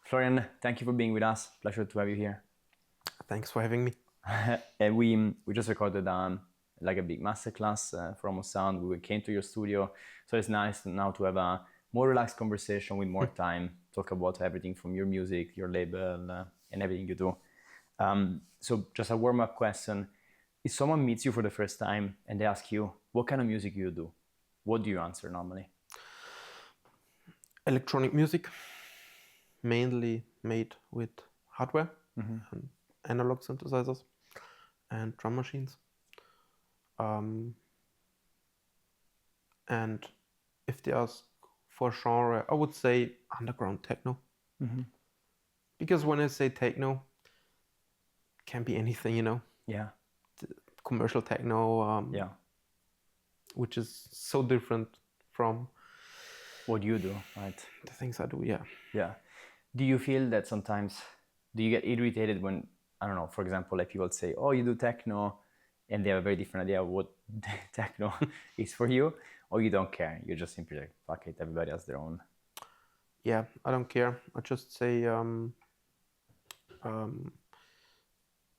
Florian, thank you for being with us. Pleasure to have you here. Thanks for having me. And we just recorded like a big masterclass for Almost Sound. We came to your studio, so it's nice now to have a more relaxed conversation with more time, talk about everything from your music, your label, and everything you do. So just a warm-up question. If someone meets you for the first time and they ask you, what kind of music you do? What do you answer normally? Electronic music, mainly made with hardware and analog synthesizers and drum machines. And if they ask for genre, I would say underground techno. Because when I say techno, it can be anything, Yeah. Commercial techno, Yeah. which is so different from What you do, right? the things I do, yeah. Yeah. Do you feel that sometimes, do you get irritated when, I don't know, for example, like people say, oh, you do techno, and they have a very different idea of what techno is for you, or you don't care? You're just simply like, fuck it, everybody has their own. Yeah, I don't care. I just say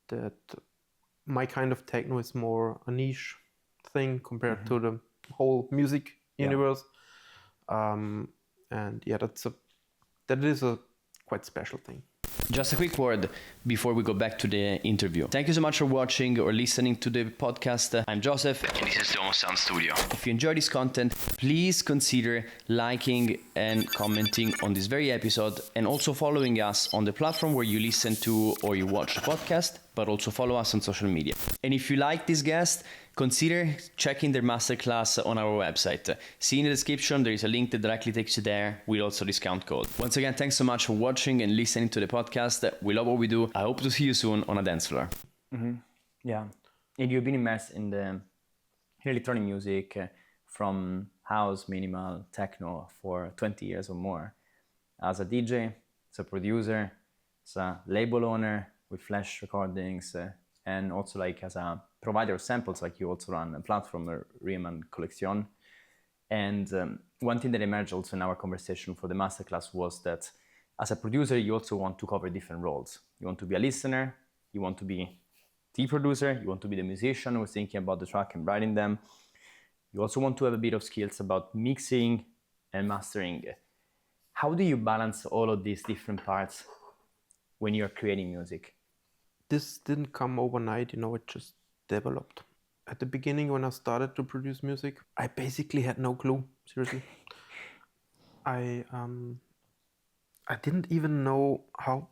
that my kind of techno is more a niche thing compared to the whole music universe. And yeah, that is a quite special thing. Just a quick word before we go back to the interview. Thank you so much for watching or listening to the podcast. I'm Joseph, and this is the Almost Sound Studio. If you enjoy this content, please consider liking and commenting on this very episode, and also following us on the platform where you listen to or you watch the podcast, but also follow us on social media. And if you like this guest, consider checking their masterclass on our website. See in the description, there is a link that directly takes you there with also discount code. Once again, thanks so much for watching and listening to the podcast. We love what we do. I hope to see you soon on a dance floor. Yeah. And you've been immersed in the electronic music from house, minimal, techno for 20 years or more. As a DJ, as a producer, as a label owner with flash recordings, and also like as a provider of samples, like you also run a platform, Riemann Collection. And one thing that emerged also in our conversation for the masterclass was that as a producer, you also want to cover different roles. You want to be a listener, you want to be the producer, you want to be the musician who's thinking about the track and writing them. You also want to have a bit of skills about mixing and mastering. How do you balance all of these different parts when you're creating music? This didn't come overnight, it just developed. At the beginning, when I started to produce music, I basically had no clue, seriously. I didn't even know how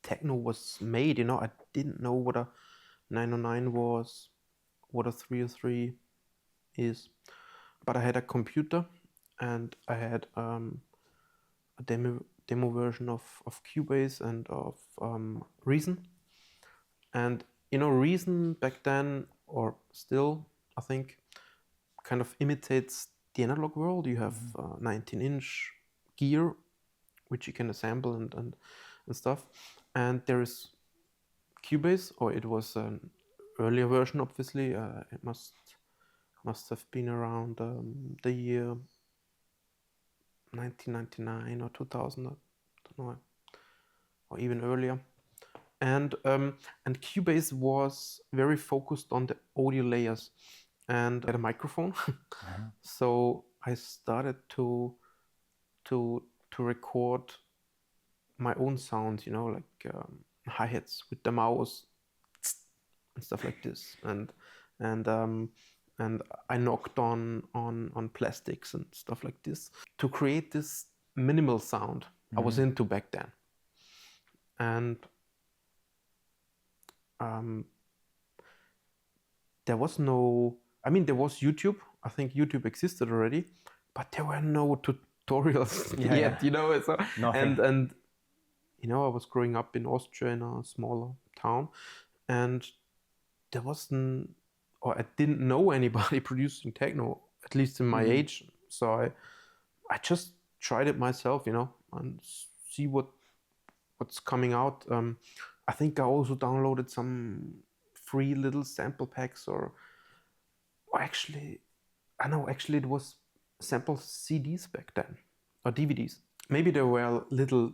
techno was made, I didn't know what a 909 was, what a 303 is. But I had a computer and I had a demo version of Cubase and of Reason. And Reason back then, or still, I think, kind of imitates the analog world. You have 19-inch gear, which you can assemble and stuff. And there is Cubase, or it was an earlier version, obviously. It must have been around the year 1999 or 2000, I don't know, or even earlier. And Cubase was very focused on the audio layers and had a microphone. So I started to record my own sounds, like hi-hats with the mouse and stuff like this. And I knocked on plastics and stuff like this to create this minimal sound I was into back then. And there was YouTube. I think YouTube existed already, but there were no tutorials yet, So, and I was growing up in Austria in a smaller town, and there wasn't, or I didn't know anybody producing techno, at least in my age. So I just tried it myself, and see what's coming out. I think I also downloaded some free little sample packs, or actually it was sample CDs back then, or DVDs. Maybe there were little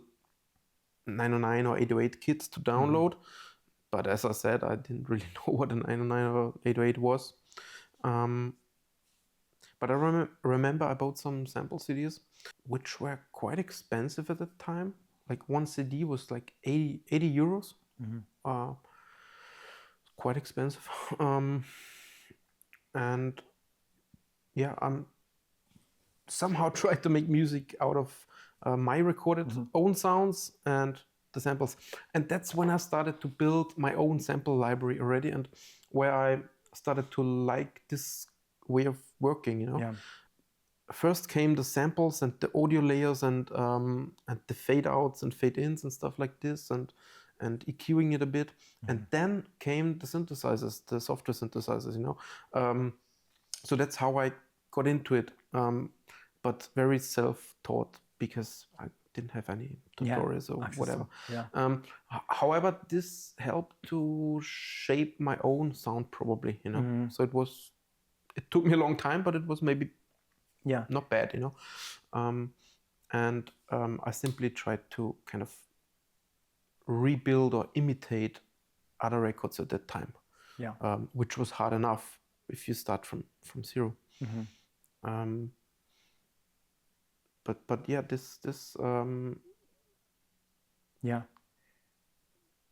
909 or 808 kits to download. But as I said, I didn't really know what a 909 or 808 was. But I remember I bought some sample CDs, which were quite expensive at the time. Like one CD was like 80 euros. Quite expensive. And yeah, I'm somehow tried to make music out of my recorded own sounds and the samples. And that's when I started to build my own sample library already, and where I started to like this way of working, you know. Yeah. First came the samples and the audio layers and the fade outs and fade ins and stuff like this, and EQing it a bit. And then came the synthesizers, the software synthesizers, you know. So that's how I got into it, but very self-taught, because I didn't have any tutorials or whatever. However, this helped to shape my own sound, probably, you know. So it took me a long time, but it was maybe not bad, you know. I simply tried to kind of rebuild or imitate other records at that time, which was hard enough if you start from zero. But yeah, this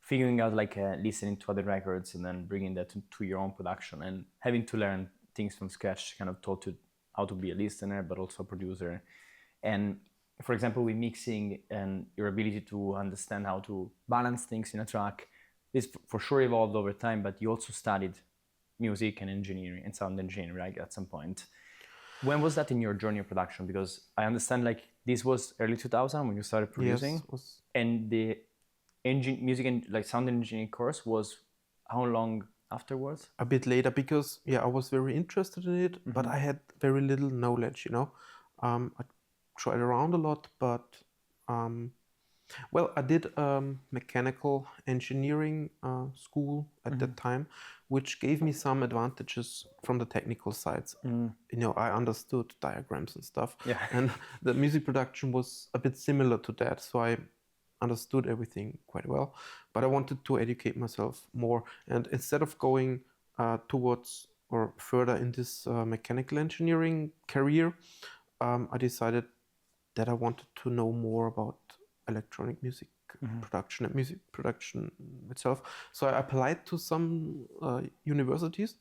figuring out, like, listening to other records and then bringing that to your own production, and having to learn things from scratch kind of taught you how to be a listener but also a producer. And for example, with mixing and your ability to understand how to balance things in a track, this for sure evolved over time, but you also studied music and engineering and sound engineering, right, at some point. When was that in your journey of production? Because I understand, like, this was early 2000 when you started producing. Yes, and the music and like sound engineering course was how long afterwards? A bit later, because I was very interested in it, but I had very little knowledge, you know. I tried around a lot, but well, I did mechanical engineering school at that time, which gave me some advantages from the technical sides. You know, I understood diagrams and stuff, and the music production was a bit similar to that, so I understood everything quite well. But I wanted to educate myself more, and instead of going towards or further in this mechanical engineering career, I decided that I wanted to know more about electronic music production and music production itself. So I applied to some universities,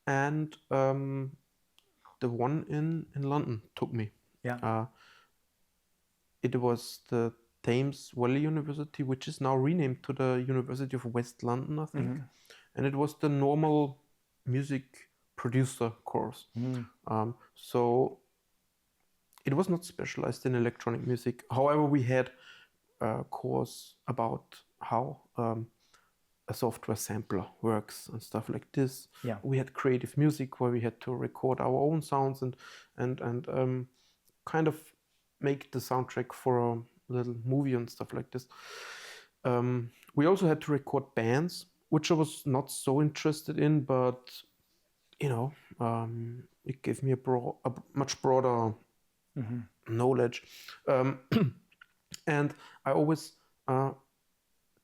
and the one in London took me. It was the Thames Valley University, which is now renamed to the University of West London, I think. And it was the normal music producer course. So it was not specialized in electronic music. However, we had a course about how a software sampler works and stuff like this. We had creative music, where we had to record our own sounds and kind of make the soundtrack for a little movie and stuff like this. We also had to record bands, which I was not so interested in, but you know, it gave me a much broader knowledge. And I always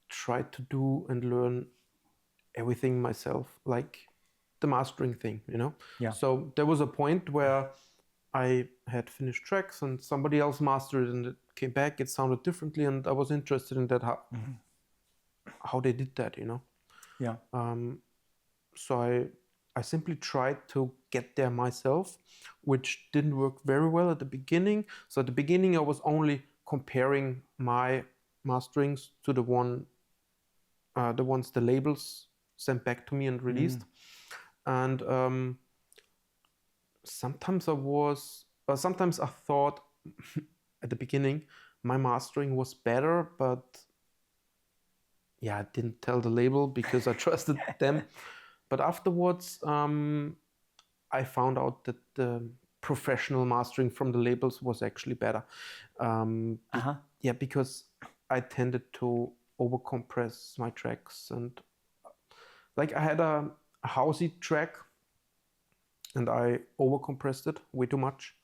tried to do and learn everything myself, like the mastering thing, you know. So there was a point where I had finished tracks and somebody else mastered it, and it came back, it sounded differently, and I was interested in that, how they did that, you know. So I simply tried to get there myself, which didn't work very well at the beginning. So at the beginning I was only comparing my masterings to the ones the labels sent back to me and released. And sometimes I thought at the beginning my mastering was better, but I didn't tell the label because I trusted them. But afterwards, I found out that the professional mastering from the labels was actually better. Because I tended to overcompress my tracks, and like I had a housey track, and I overcompressed it way too much,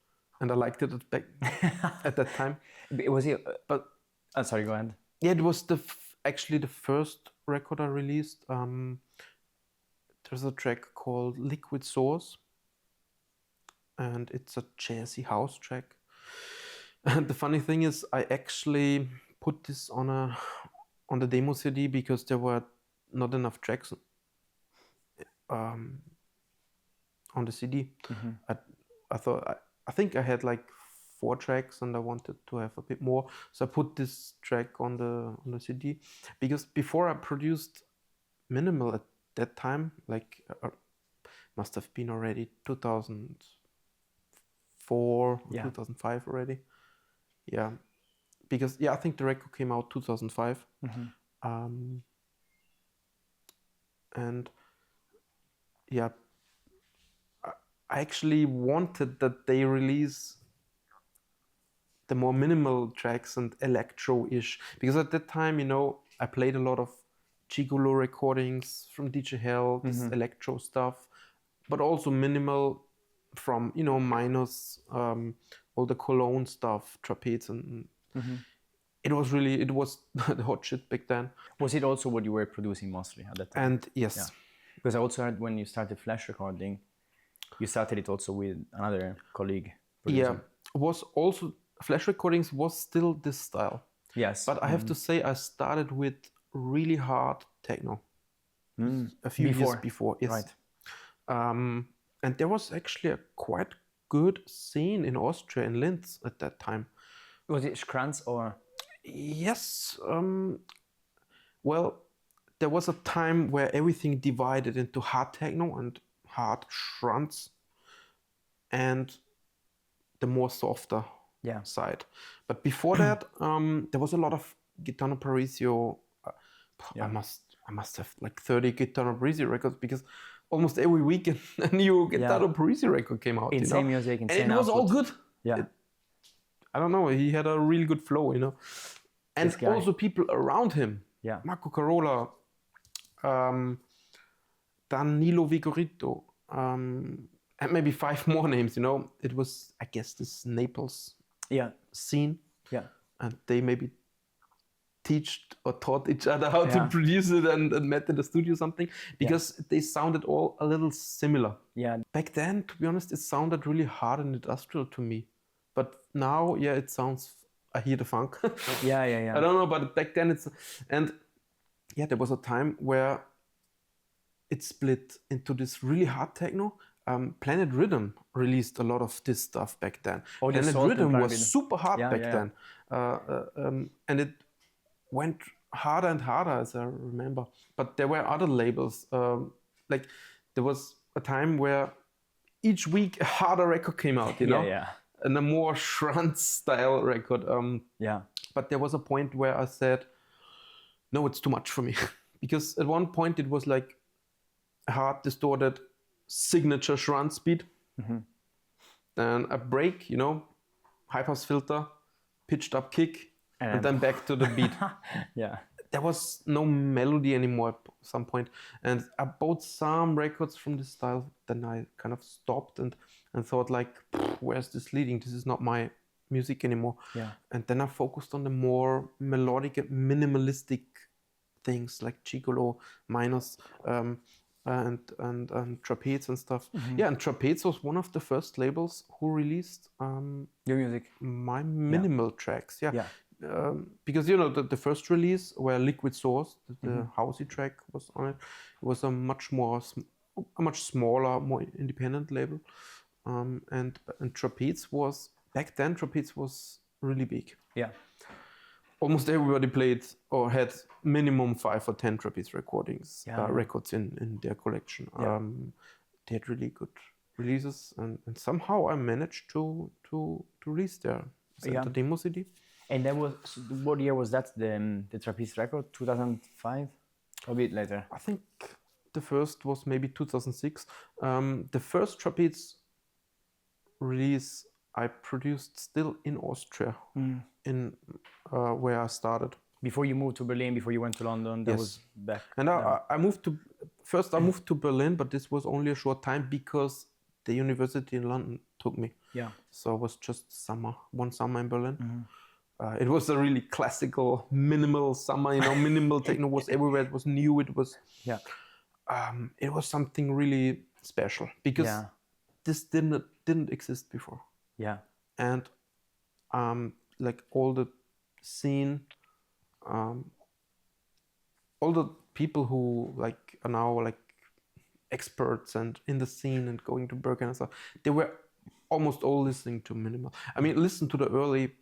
and I liked it at that time. Was it? But sorry, go ahead. Yeah, it was actually the first record I released. There's a track called Liquid Source, and it's a jazzy house track. And the funny thing is, I actually put this on the demo CD because there were not enough tracks on the CD. I think I had like 4 tracks, and I wanted to have a bit more, so I put this track on the CD. Because before I produced minimal at that time, like must have been already 2004, 2005 already. Yeah, because I think the record came out 2005. And yeah, I actually wanted that they release the more minimal tracks and electro-ish, because at that time, I played a lot of Gigolo recordings from DJ Hell, this electro stuff, but also minimal from minus all the Cologne stuff, trapeze, and it was the hot shit back then. Was it also what you were producing mostly at that time? And yes, because I also heard when you started Flash recording, you started it also with another colleague producer. Yeah, was also Flash recordings was still this style. Yes, but I have to say I started with really hard techno a few years before. Yes. Right. And there was actually a quite good scene in Austria, in Linz at that time. Was it Schranz or? Yes. Well, there was a time where everything divided into hard techno and hard Schranz, and the more softer side. But before that, there was a lot of Gaetano Parisio. I must have like 30 Gaetano Parisio records, because almost every weekend a new Gaetano Parisio record came out. Insane music, insane and it was all good. Yeah. I don't know, he had a really good flow, And also people around him. Yeah. Marco Carola, Danilo Vigorito, and maybe 5 more names, It was, I guess, this Naples scene. Yeah. And they maybe taught each other how to produce it and met in the studio or something, because they sounded all a little similar. Yeah. Back then, to be honest, it sounded really hard and industrial to me. But now, it sounds, I hear the funk. Yeah. I don't know, but back then there was a time where it split into this really hard techno. Planet Rhythm released a lot of this stuff back then. Planet Rhythm was super hard back then. And it went harder and harder, as I remember. But there were other labels. Like there was a time where each week a harder record came out, and a more Schranz style record. But there was a point where I said, no, it's too much for me. Because at one point it was like a hard, distorted signature Schranz beat. Then a break, high pass filter, pitched up kick, and then back to the beat. There was no melody anymore at some point. And I bought some records from this style. Then I kind of stopped and thought like, where's this leading? This is not my music anymore. And then I focused on the more melodic and minimalistic things like Gigolo, minus, and Trapeze and stuff. And Trapeze was one of the first labels who released your music, my minimal tracks. Because the first release where Liquid Source, the housey track was on it, was a much smaller, more independent label. And Trapeze was back then. Trapeze was really big. Almost everybody played or had minimum 5 or 10 Trapeze recordings, records in their collection. They had really good releases, and somehow I managed to release their demo CD. And that was, what year was that? The Trapeze record, 2005, or a bit later? I think the first was maybe 2006. The first Trapeze release I produced still in Austria, in where I started. Before you moved to Berlin, before you went to London, that was back. And I moved to Berlin, but this was only a short time because the university in London took me. So it was just one summer in Berlin. It was a really classical minimal summer, minimal techno was everywhere. It was new. It was something really special because this didn't exist before. Yeah. And like all the scene, all the people who like are now like experts and in the scene and going to Bergen and stuff, they were almost all listening to minimal. I mean, listen to the early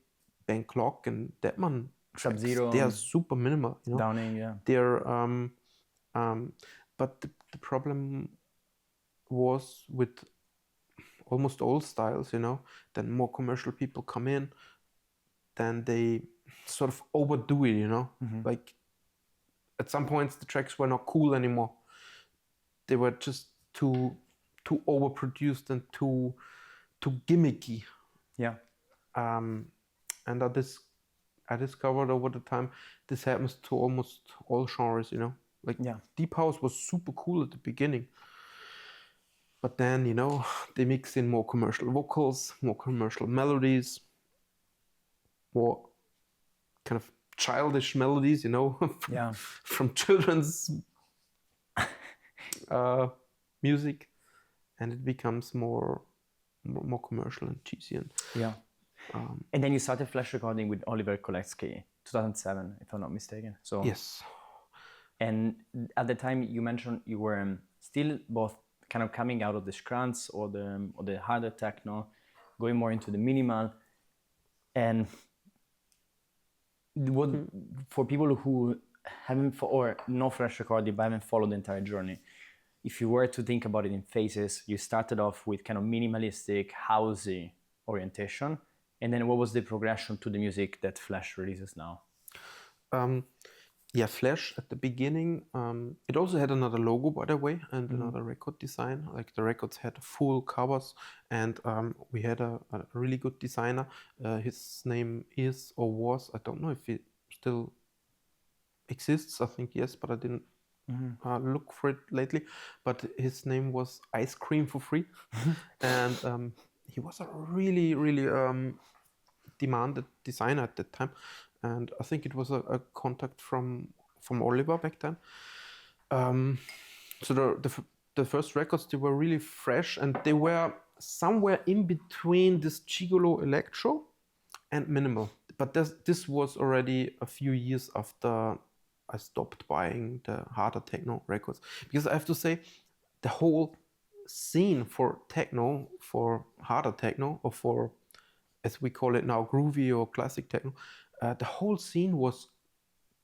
Ben Clock and Deadman tracks. Sub-Zero. They are super minimal, Downing, yeah. They're but the problem was with almost all styles, then more commercial people come in, then they sort of overdo it, Like at some points the tracks were not cool anymore. They were just too overproduced and too gimmicky. Yeah. And I discovered over the time this happens to almost all genres, Like Deep House was super cool at the beginning. But then, they mix in more commercial vocals, more commercial melodies, more kind of childish melodies, from children's music, and it becomes more commercial and cheesy. And and then you started Flash recording with Oliver Kolecki, 2007, if I'm not mistaken. So yes. And at the time you mentioned you were still both kind of coming out of the scrunts or the harder techno, going more into the minimal. And what for people who haven't or no Flash recording but haven't followed the entire journey, if you were to think about it in phases, you started off with kind of minimalistic, housey orientation, and then what was the progression to the music that Flash releases now? Flash at the beginning, it also had another logo, by the way, and another record design. Like the records had full covers, and we had a really good designer. His name is or was, I don't know if he still exists, I think yes, but I didn't look for it lately. But his name was Ice Cream for Free, and he was a really, really demanded designer at that time. And I think it was a contact from Oliver back then. So the first records, they were really fresh, and they were somewhere in between this gigolo electro and minimal. But this was already a few years after I stopped buying the harder techno records, because I have to say the whole scene for techno, for harder techno, or for, as we call it now, groovy or classic techno, the whole scene was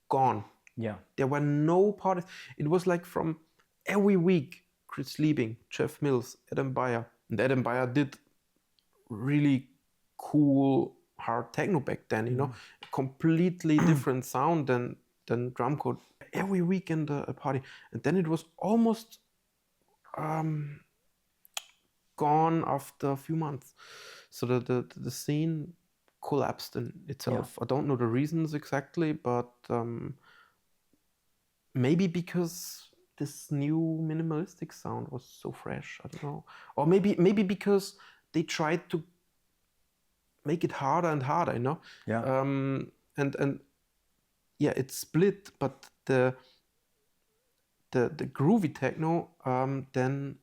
gone. Yeah. There were no parties. It was like from every week, Chris Liebing, Jeff Mills, Adam Beyer. And Adam Beyer did really cool hard techno back then, completely different sound than drum code. Every weekend a party. And then it was almost gone after a few months. So the scene collapsed in itself. I don't know the reasons exactly, but maybe because this new minimalistic sound was so fresh. I don't know, or maybe because they tried to make it harder and harder. And it split, but the groovy techno then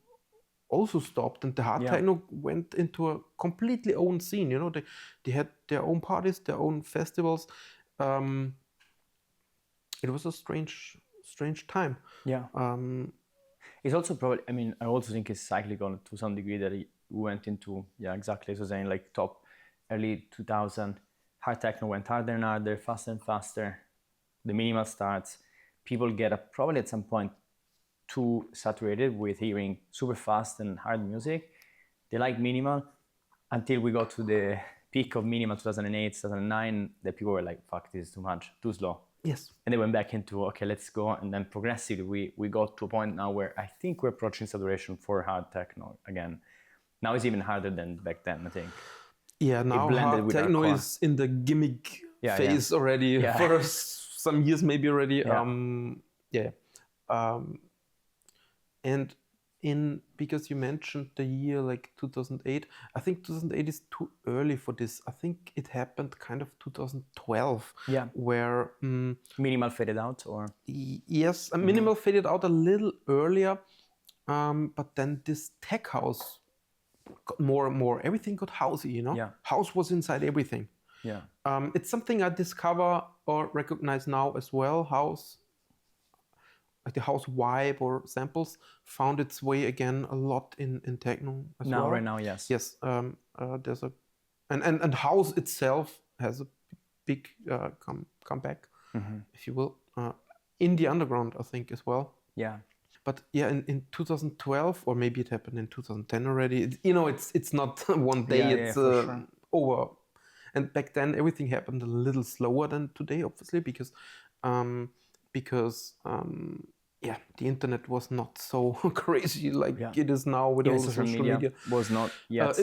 also stopped, and the hard techno went into a completely own scene. They had their own parties, their own festivals. It was a strange time. It's also probably, I also think it's cyclical to some degree, that it went into exactly as you're saying, like top early 2000 hard techno went harder and harder, faster and faster. The minimal starts, people get probably at some point too saturated with hearing super fast and hard music. They like minimal until we got to the peak of minimal 2008, 2009, that people were like, fuck, this is too much, too slow. Yes. And they went back into, okay, let's go. And then progressively, we got to a point now where I think we're approaching saturation for hard techno again. Now it's even harder than back then, I think. Yeah, now hard techno is in the gimmick phase already for some years maybe already. And because you mentioned the year like 2008. I think 2008 is too early for this. I think it happened kind of 2012. Yeah. Where Minimal faded out, or yes, minimal faded out a little earlier, but then this tech house got more and more. Everything got housey, you know. Yeah. House was inside everything. yeah, It's something I discover or recognize now as well. House, like the house vibe or samples, found its way again a lot in techno as now well. right now, yes. Yes, there's a and house itself has a big comeback, if you will, in the underground, I think as well. Yeah, But yeah, in 2012, or maybe it happened in 2010 already. It's not one day. Yeah, it's for sure. over. And back then, everything happened a little slower than today, obviously, because yeah, the internet was not so crazy like it is now with all the social media. Was not yet.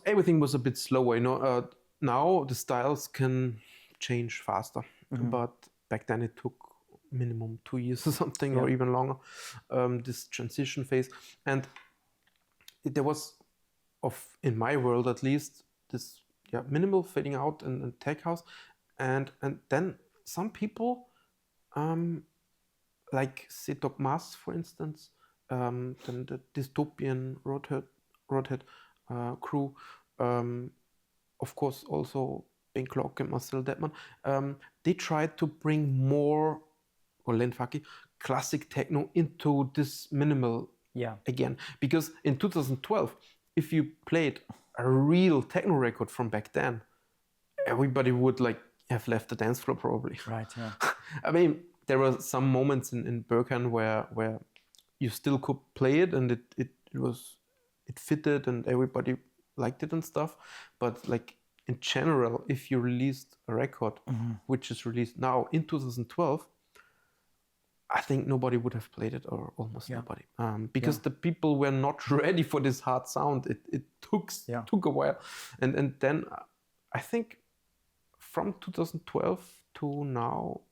Everything was a bit slower. Now the styles can change faster, but back then it took minimum 2 years or something, or even longer. This transition phase, and there was, in my world at least, this minimal fading out and tech house, and then some people, like Setaoc Mass, for instance, then the dystopian Rødhåd crew, of course also Ben Klock and Marcel Detman, they tried to bring more, or Len Faki, classic techno into this minimal again. Because in 2012, if you played a real techno record from back then, everybody would have left the dance floor probably. Right, yeah. I mean, there were some moments in Berghain where you still could play it, and it fitted and everybody liked it and stuff. But in general, if you released a record, which is released now in 2012, I think nobody would have played it, or almost nobody, because the people were not ready for this hard sound. It took a while, and then I think from 2012 to now,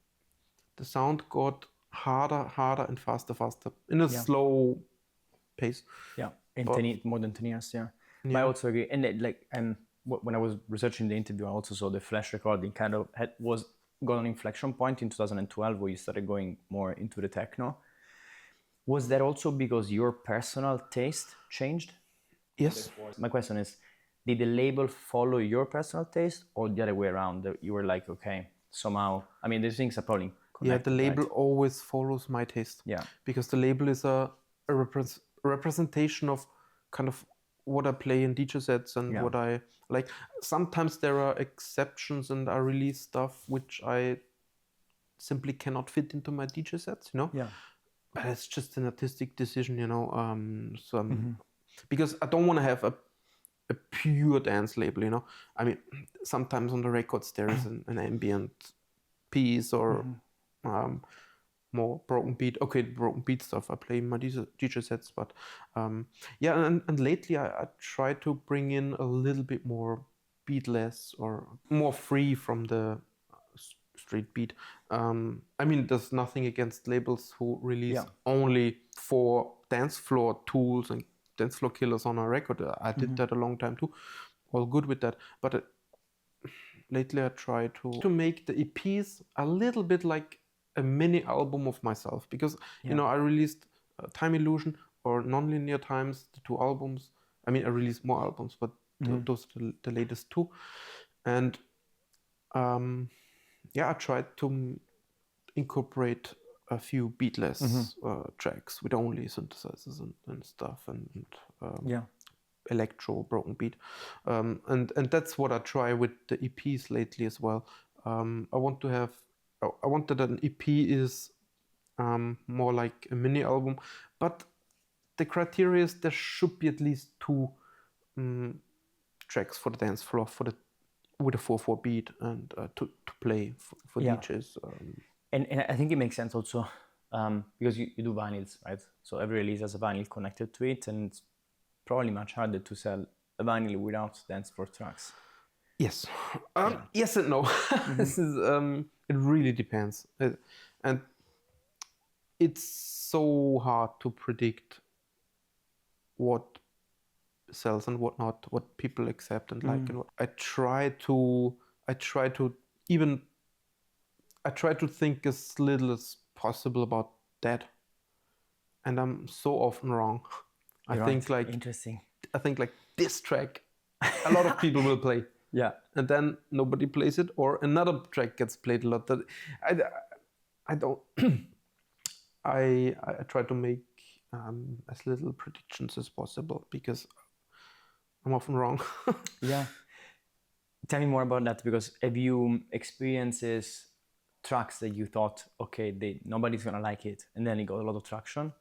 the sound got harder and faster in a slow pace. Yeah, more than 10 years. Yeah. But I also agree, and when I was researching the interview, I also saw the Flash recording kind of got an inflection point in 2012 where you started going more into the techno. Was that also because your personal taste changed? Yes. My question is, did the label follow your personal taste, or the other way around? That you were like, okay, somehow, I mean, these things are probably connected, the label always follows my taste. Yeah. Because the label is a representation of kind of what I play in DJ sets and what I like. Sometimes there are exceptions, and I release stuff which I simply cannot fit into my DJ sets, Yeah. But it's just an artistic decision, because I don't want to have a pure dance label, I mean, sometimes on the records there is an ambient piece or more broken beat. Okay, broken beat stuff I play in my DJ sets, but and lately I try to bring in a little bit more beatless or more free from the street beat. I mean, there's nothing against labels who release only for dance floor tools and dance floor killers on a record. I did that a long time too. All good with that, but lately I try to make the EPs a little bit like a mini album of myself, because I released Time Illusion or Nonlinear Times, the 2 albums. I mean, I released more albums, but those are the latest 2. And I tried to incorporate a few beatless tracks with only synthesizers and stuff, and electro broken beat, and that's what I try with the EPs lately as well. I wanted an EP is more like a mini album, but the criteria is there should be at least 2 tracks for the dance floor with a 4/4 beat, and to play for DJs. And I think it makes sense also because you do vinyls, right? So every release has a vinyl connected to it, and it's probably much harder to sell a vinyl without dance floor tracks. Yes. Yes and no. This is it really depends, and it's so hard to predict what sells and what not, what people accept and like and what. I try to think as little as possible about that, and I'm so often wrong. I think interesting. I think like this track, a lot of people will play. Yeah. And then nobody plays it, or another track gets played a lot. That I don't. I try to make as little predictions as possible because I'm often wrong. Yeah. Tell me more about that, because have you experiences tracks that you thought, okay, nobody's gonna like it, and then it got a lot of traction?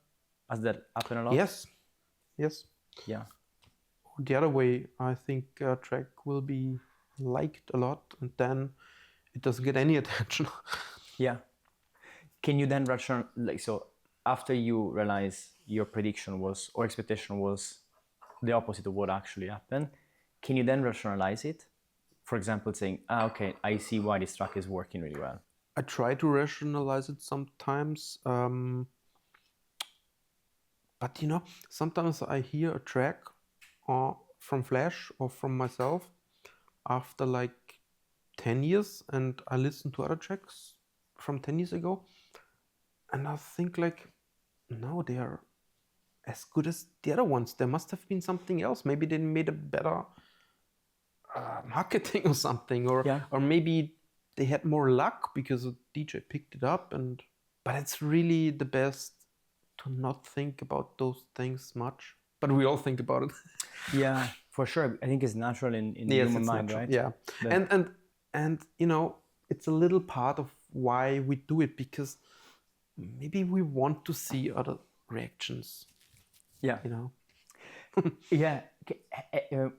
Has that happened a lot? Yes. Yeah. The other way, I think a track will be liked a lot, and then it doesn't get any attention. Yeah. Can you then so after you realize your prediction was, or expectation was, the opposite of what actually happened, can you then rationalize it? For example, saying, okay, I see why this track is working really well. I try to rationalize it sometimes, but sometimes I hear a track from Flash or from myself after like 10 years, and I listen to other tracks from 10 years ago, and I think like, no, they are as good as the other ones. There must have been something else. Maybe they made a better marketing or something, or maybe they had more luck because a DJ picked it up. But it's really the best to not think about those things much. But we all think about it. Yeah, for sure. I think it's natural in the human mind, natural, right? Yeah, and it's a little part of why we do it, because maybe we want to see other reactions. Yeah. Yeah.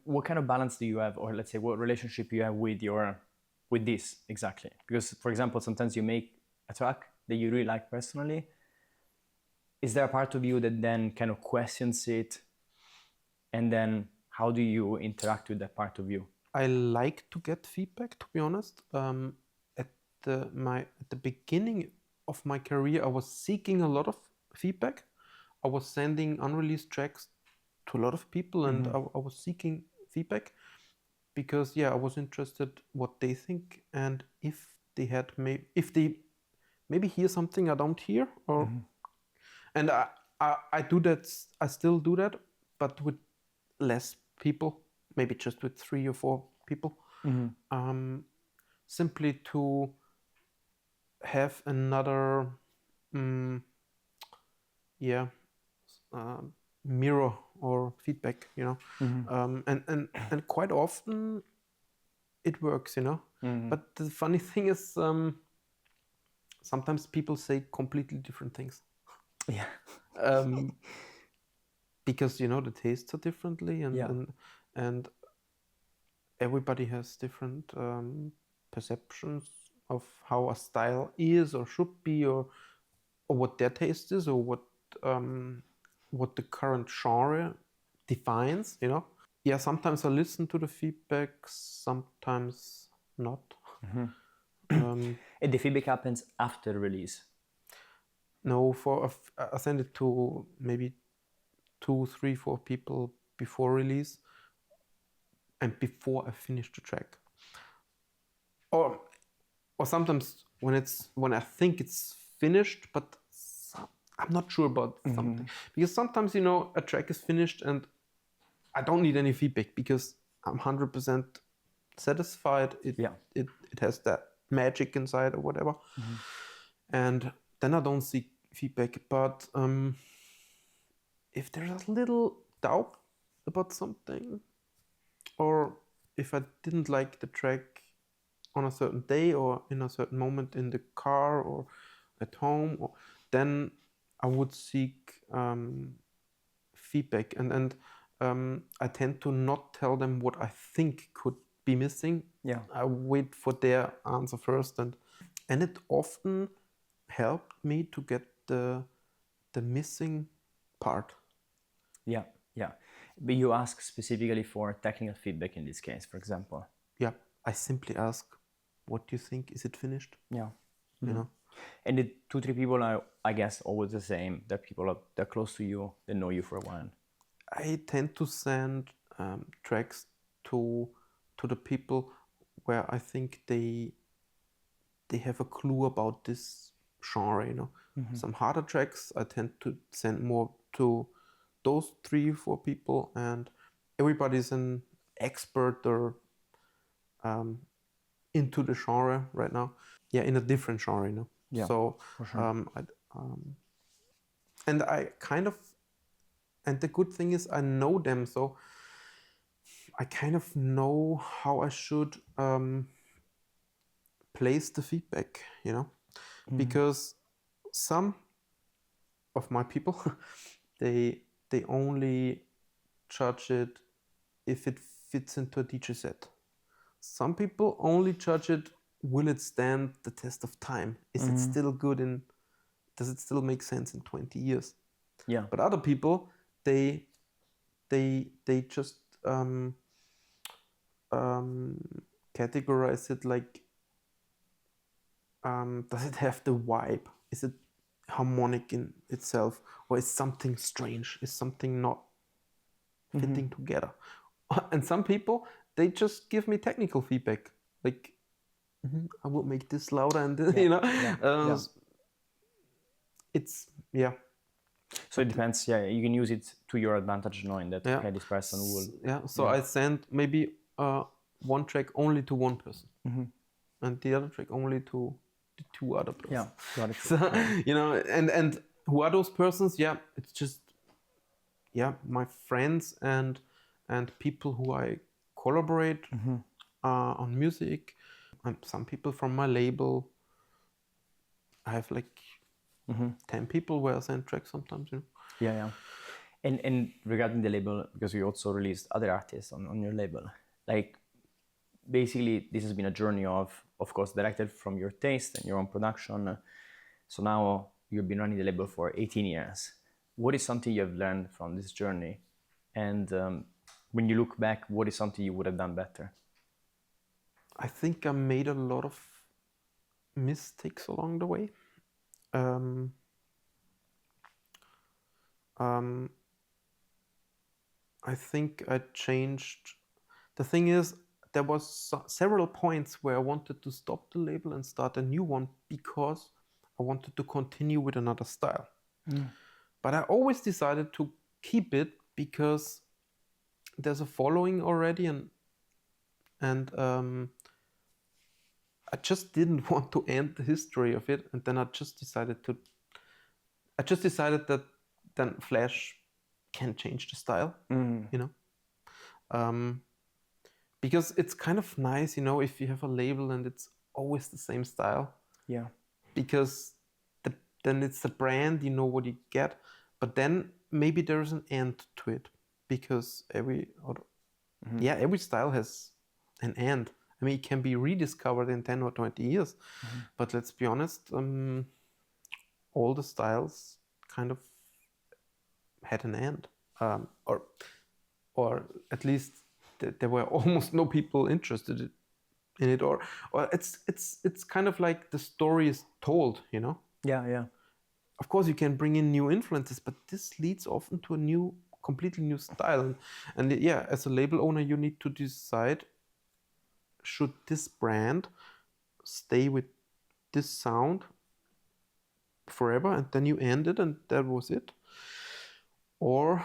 What kind of balance do you have, or let's say what relationship you have with this exactly? Because, for example, sometimes you make a track that you really like personally. Is there a part of you that then kind of questions it, and then how do you interact with that part of you? I like to get feedback, to be honest. At the beginning of my career, I was seeking a lot of feedback. I was sending unreleased tracks to a lot of people, and I was seeking feedback because I was interested what they think, and if they maybe hear something I don't hear, or and I do that. I still do that, but with less people, maybe just with 3 or 4 people, simply to have another mirror or feedback, and quite often it works, but the funny thing is, sometimes people say completely different things. Because the tastes are differently, and everybody has different perceptions of how a style is or should be, or what their taste is, or what the current genre defines. Sometimes I listen to the feedback, sometimes not. And the feedback happens after release? No, I send it to maybe 2, 3, 4 people before release, and before I finish the track, or sometimes when I think it's finished, but I'm not sure about something, because sometimes a track is finished and I don't need any feedback because I'm 100% satisfied. It has that magic inside or whatever, and then I don't seek feedback. But if there's a little doubt about something, or if I didn't like the track on a certain day or in a certain moment in the car or at home, then I would seek feedback, and I tend to not tell them what I think could be missing. I wait for their answer first, and it often helped me to get the missing part. But you ask specifically for technical feedback in this case, for example? I simply ask, what do you think? Is it finished? And the 2-3 people are, I guess, always the same. They're people they're close to you, they know you for a while. I tend to send tracks to the people where I think they have a clue about this genre, you know. Some harder tracks I tend to send more to those 3-4 people, and everybody's an expert or into the genre right now. Yeah, in a different genre, you know. Yeah, So for sure. and I kind of, and the good thing is I know them, so I kind of know how I should place the feedback, you know, because some of my people they only judge it if it fits into a DJ set. Some people only judge it, will it stand the test of time? Is it still good in, does it still make sense in 20 years? Yeah. But other people, they just categorize it like, does it have the vibe? Is it harmonic in itself, or is something strange? Is something not fitting together? And some people, they just give me technical feedback, like, I will make this louder, and you know, it's So it depends. Yeah, you can use it to your advantage, knowing that okay, this person will. Yeah. So I send maybe one track only to one person, and the other track only to the 2 other persons. Yeah, got it. So, you know, and who are those persons? Yeah, it's just my friends and people who I collaborate on music. And some people from my label. I have like 10 people where I send tracks sometimes, you know. Yeah. And regarding the label, because you also released other artists on your label, like basically this has been a journey of course, directed from your taste and your own production. So now you've been running the label for 18 years. What is something you have learned from this journey? And when you look back, what is something you would have done better? I think I made a lot of mistakes along the way. I think I changed. The thing is, there was several points where I wanted to stop the label and start a new one because I wanted to continue with another style. But I always decided to keep it because there's a following already, and I just didn't want to end the history of it, and then I just decided that then Flash can change the style, you know, because it's kind of nice, you know, if you have a label and it's always the same style. Yeah. Because then it's a brand, you know what you get, but then maybe there's an end to it, because every style has an end. I mean, it can be rediscovered in 10 or 20 years, but let's be honest, all the styles kind of had an end, or at least there were almost no people interested in it, or it's kind of like the story is told, you know. Yeah. Of course, you can bring in new influences, but this leads often to a completely new style, and as a label owner, you need to decide, should this brand stay with this sound forever and then you end it and that was it, or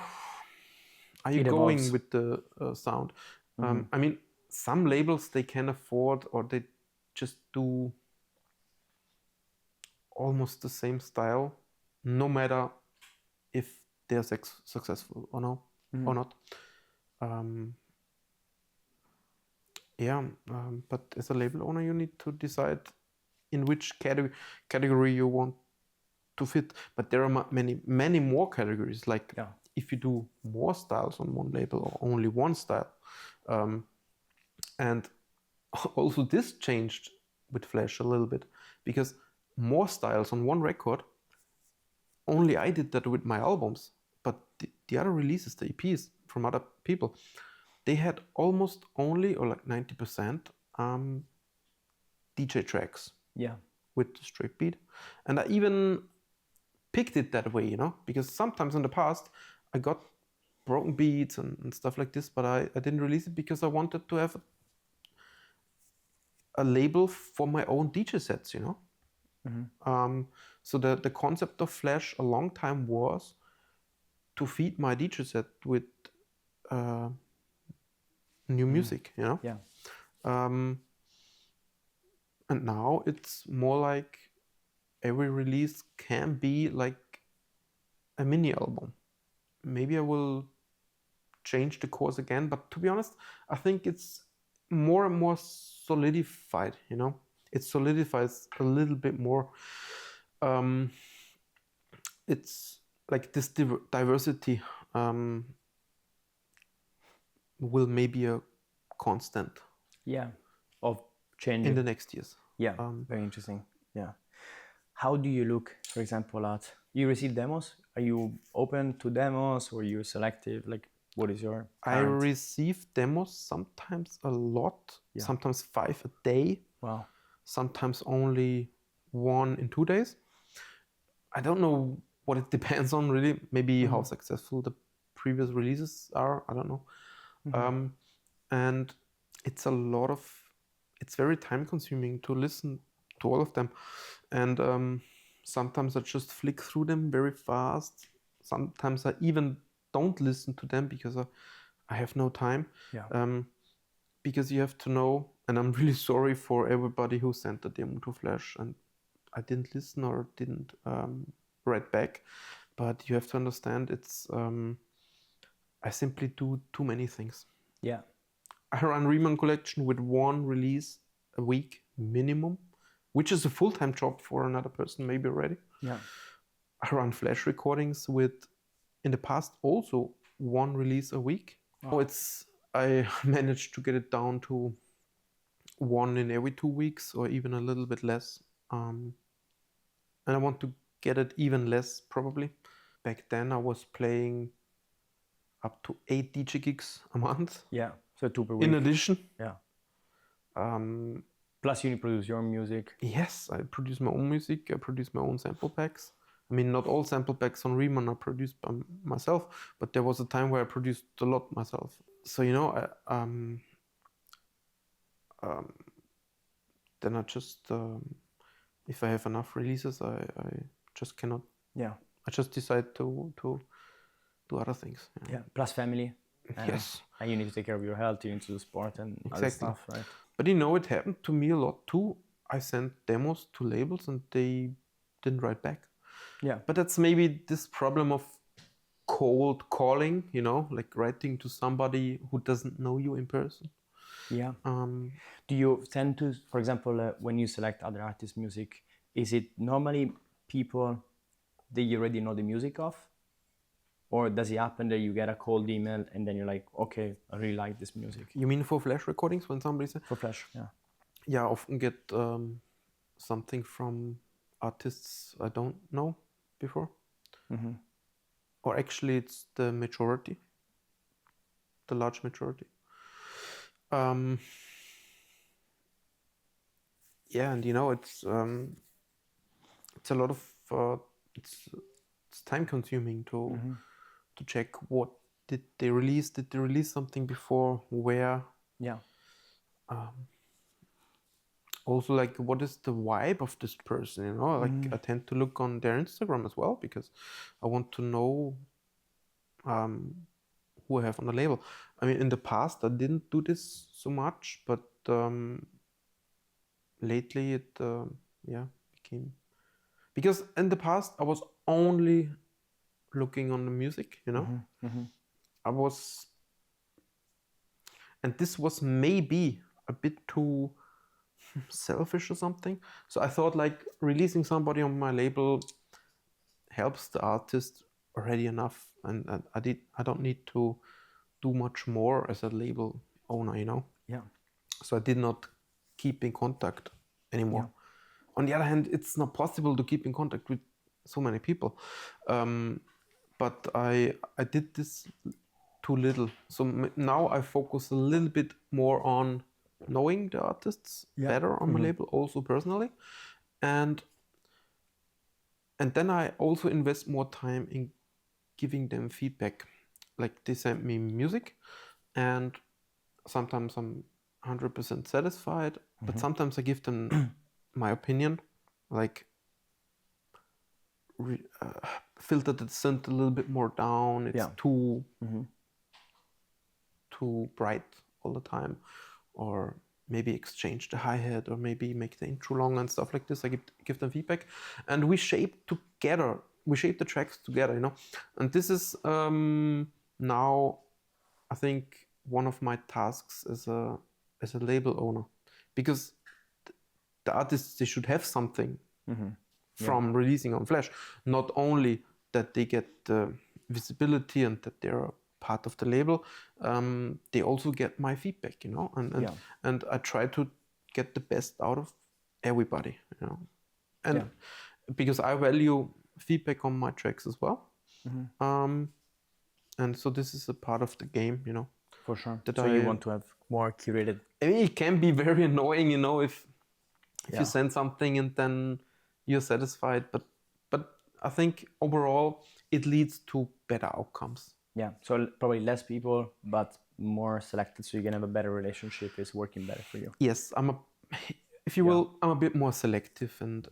are you going with the sound? I mean, some labels, they can afford, or they just do almost the same style, no matter if they're successful or no, or not. But as a label owner, you need to decide in which category you want to fit. But there are many more categories. Like if you do more styles on one label or only one style, and also this changed with Flash a little bit, because more styles on one record, only I did that with my albums, but the other releases, the EPs from other people, they had almost only, or like 90%, DJ tracks. Yeah. With the straight beat. And I even picked it that way, you know, because sometimes in the past I got broken beats and stuff like this, but I didn't release it because I wanted to have a label for my own DJ sets, you know. So the concept of Flash a long time was to feed my DJ set with new music, you know. Yeah. And now it's more like every release can be like a mini album. Maybe I will change the course again, but to be honest, I think it's more and more solidified, you know. It solidifies a little bit more. It's like this diversity will maybe a constant. Yeah, of changing in the next years. Yeah, very interesting. Yeah. How do you look, for example, at you receive demos? Are you open to demos or you're selective? Like, what is your I receive demos sometimes a lot, sometimes 5 a day. Wow. Sometimes only 1 in 2 days. I don't know what it depends on really. Maybe how successful the previous releases are. I don't know. And it's very time consuming to listen to all of them. And sometimes I just flick through them very fast. Sometimes I even don't listen to them because I have no time. Yeah. Because you have to know, and I'm really sorry for everybody who sent the demo to Flash and I didn't listen or didn't write back. But you have to understand it's, I simply do too many things. Yeah. I run Riemann collection with 1 release a week minimum, which is a full-time job for another person maybe already. Yeah. I run Flash recordings with, in the past, also 1 release a week. Wow. I managed to get it down to 1 in every 2 weeks or even a little bit less. And I want to get it even less probably. Back then I was playing up to 8 DJ gigs a month. Yeah, so 2 per week. In addition. Yeah. Plus you produce your music. Yes, I produce my own music. I produce my own sample packs. I mean, not all sample packs on Riemann are produced by myself, but there was a time where I produced a lot myself. So, you know, then I just, if I have enough releases, I just cannot. Yeah. I just decide to do other things. Yeah. Plus family. Yes. And you need to take care of your health, you need to do sport and other stuff, right? But you know, it happened to me a lot too. I sent demos to labels and they didn't write back. Yeah. But that's maybe this problem of cold calling, you know, like writing to somebody who doesn't know you in person. Yeah. Do you tend to, for example, when you select other artists' music, is it normally people that you already know the music of? Or does it happen that you get a cold email and then you're like, okay, I really like this music? You mean for Flash recordings when somebody says? For Flash, yeah. Yeah, I often get something from artists I don't know before. Mm-hmm. Or actually it's the majority, the large majority. Yeah, and you know, it's a lot of, it's time consuming to check what did they release. Did they release something before? Where? Yeah. Also, like, what is the vibe of this person? You know, like I tend to look on their Instagram as well because I want to know who I have on the label. I mean, in the past I didn't do this so much, but lately it became, because in the past I was only looking on the music, you know. I was, and this was maybe a bit too selfish or something. So I thought like releasing somebody on my label helps the artist already enough, and I don't need to do much more as a label owner, you know. Yeah. So I did not keep in contact anymore. Yeah. On the other hand, it's not possible to keep in contact with so many people. But I did this too little. So now I focus a little bit more on knowing the artists better on my label, also personally. And then I also invest more time in giving them feedback. like they send me music, and sometimes I'm 100% satisfied, but sometimes I give them my opinion, like filter the synth a little bit more down. It's too bright all the time, or maybe exchange the hi-hat, or maybe make the intro long and stuff like this. I give them feedback, and we shape together. We shape the tracks together, you know. And this is now, I think, one of my tasks as a label owner, because the artists, they should have something from releasing on Flash. Not only that they get the visibility and that they're part of the label, they also get my feedback, you know, and I try to get the best out of everybody, you know, and because I value feedback on my tracks as well, and so this is a part of the game, you know. For sure. So you want to have more curated. I mean, it can be very annoying, you know, if you send something and then you're satisfied, but I think overall it leads to better outcomes. Yeah, so probably less people, but more selected, so you can have a better relationship. It's working better for you. Yes, I'm a bit more selective and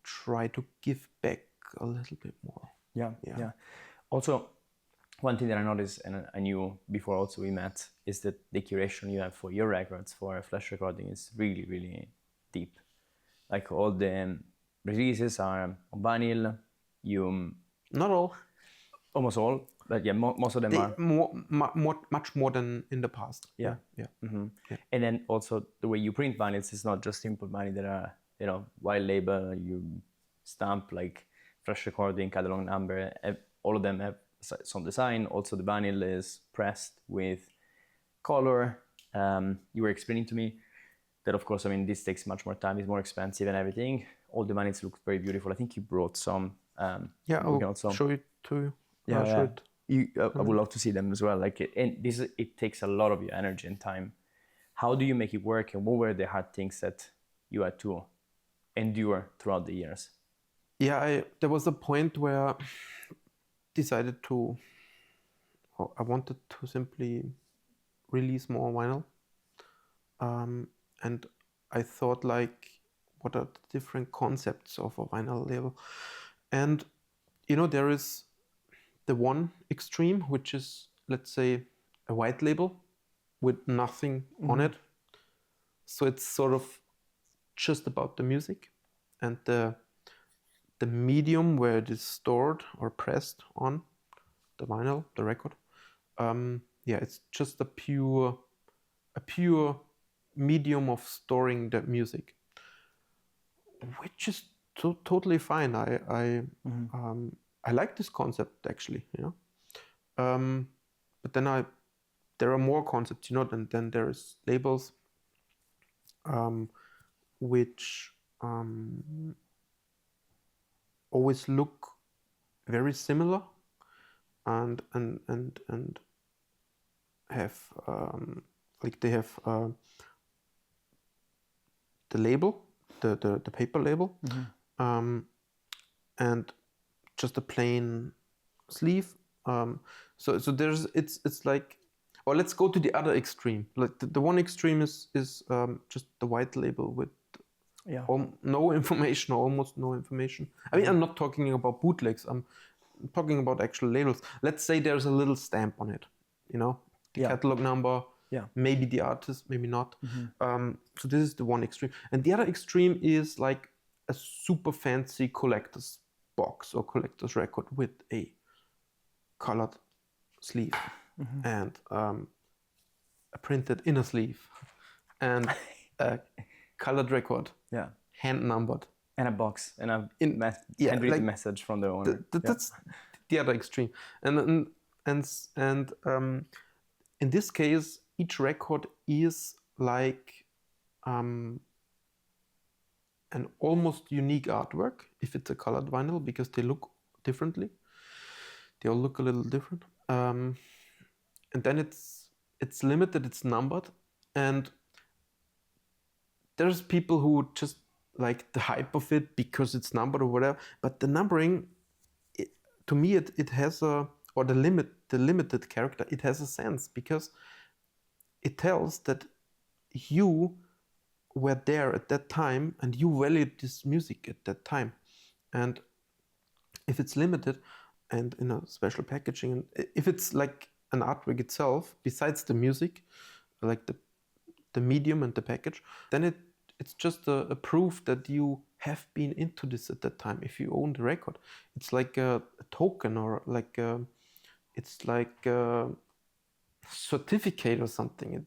try to give back a little bit more. Yeah. Also, one thing that I noticed, and I knew before also we met, is that the curation you have for your records, for a Flash recording, is really, really deep. Like all the releases are on vinyl. Not all. Almost all, but yeah, most of them are much more than in the past. Yeah. And then also the way you print vinyls is not just simple vinyl. There are, you know, white label, you stamp like Flash recording, catalog number. All of them have some design. Also the vinyl is pressed with color. You were explaining to me that, of course, I mean, this takes much more time. It's more expensive and everything. All the vinyls look very beautiful. I think you brought some. I'll show it to you. I would love to see them as well. Like, it takes a lot of your energy and time. How do you make it work, and what were the hard things that you had to endure throughout the years? Yeah, there was a point where I decided I wanted to simply release more vinyl, and I thought, like, what are the different concepts of a vinyl label? And you know, there is the one extreme, which is, let's say, a white label with nothing on it. So it's sort of just about the music, and the medium where it is stored or pressed on the vinyl, the record. It's just a pure medium of storing the music, which is totally fine. I like this concept, actually, you know. But then there are more concepts, you know. And then there's labels, which always look very similar, and have like they have the label, the paper label, and just a plain sleeve. So there's it's like, or let's go to the other extreme. Like the one extreme is just the white label with no information, or almost no information. I mean, I'm not talking about bootlegs. I'm talking about actual labels. Let's say there's a little stamp on it, you know, the catalog number, maybe the artist, maybe not. So this is the one extreme, and the other extreme is like a super fancy collector's box or collector's record with a colored sleeve and a printed inner sleeve and a colored record, hand numbered, and a box and a handwritten message from the owner. That's the other extreme, and in this case, each record is like an almost unique artwork if it's a colored vinyl, because they look differently. They all look a little different, and then it's limited, it's numbered, and there's people who just like the hype of it because it's numbered or whatever. But the numbering, to me, it has a or the limited character, it has a sense because it tells that you were there at that time and you valued this music at that time. And if it's limited and in a special packaging, and if it's like an artwork itself, besides the music, like the medium and the package, then it's just a proof that you have been into this at that time. If you own the record, it's like a token, or like it's like a certificate or something.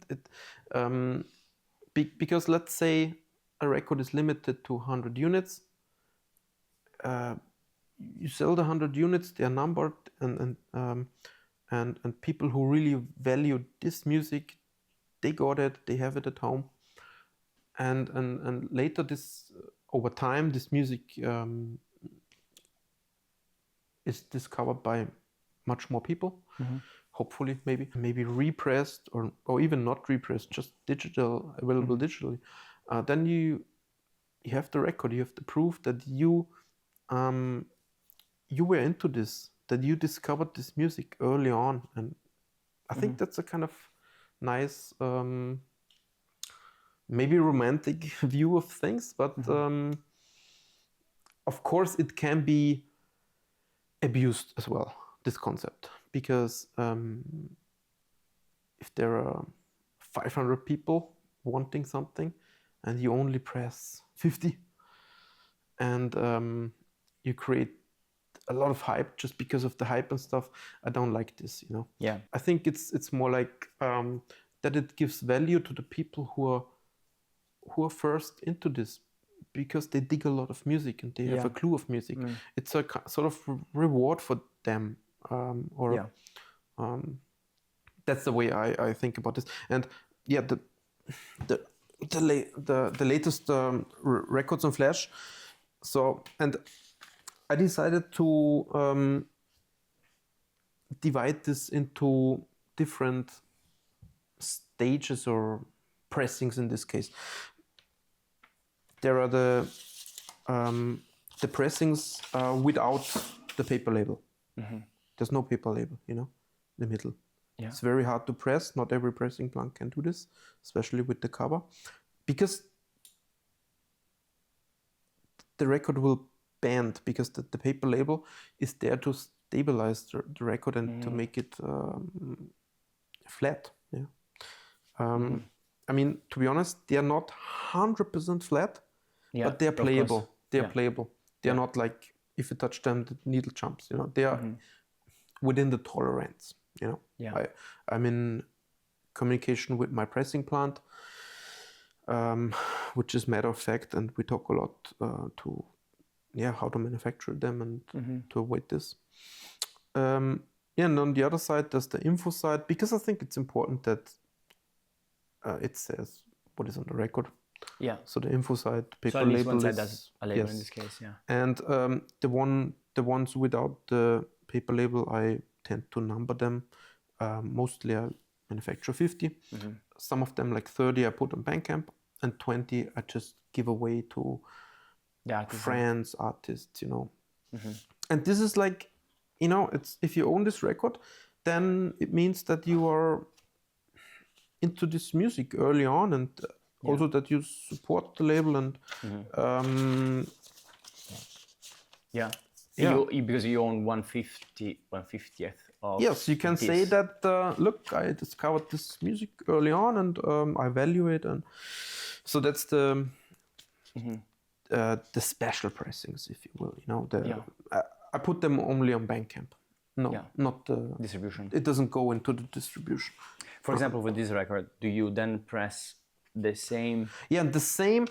Because let's say a record is limited to 100 units. You sell the 100 units, they are numbered, and people who really value this music, they got it, they have it at home, and later this over time this music is discovered by much more people. Hopefully, maybe repressed or even not repressed, just available digitally. Then you have the record, you have the proof that you were into this, that you discovered this music early on. And I think that's a kind of nice, maybe romantic view of things, but of course it can be abused as well, this concept, because if there are 500 people wanting something and you only press 50 and you create a lot of hype just because of the hype and stuff, I don't like this, you know. Yeah. I think it's more like that it gives value to the people who are first into this, because they dig a lot of music and they have a clue of music. It's a sort of reward for them, that's the way I think about this. And yeah, the latest records on Flash. So, and I decided to divide this into different stages or pressings in this case. There are the pressings without the paper label. There's no paper label, you know, in the middle. Yeah. It's very hard to press. Not every pressing plant can do this, especially with the cover, because the record will bend, because the paper label is there to stabilize the record and to make it flat. Yeah. I mean, to be honest, they are not 100% flat, but they are playable. They are playable. They are not like, if you touch them, the needle jumps. You know, they are within the tolerance. You know, I'm in communication with my pressing plant, which is matter of fact, and we talk a lot to how to manufacture them and to avoid this. And on the other side, there's the info side, because I think it's important that it says what is on the record. Yeah. So the info side, paper label one side does a label in this case. Yeah. And the ones without the paper label, I tend to number them. Mostly I manufacture 50. Some of them, like 30, I put on Bandcamp, and 20 I just give away to friends, artists, you know. And this is like, you know, it's, if you own this record, then it means that you are into this music early on, and also that you support the label and because you own 1/50th of yes, you can say that look, I discovered this music early on and I value it, and so that's the special pressings, if you will, you know. I put them only on Bandcamp. Not the distribution. It doesn't go into the distribution. For example, with this record, do you then press the same? Yeah, the same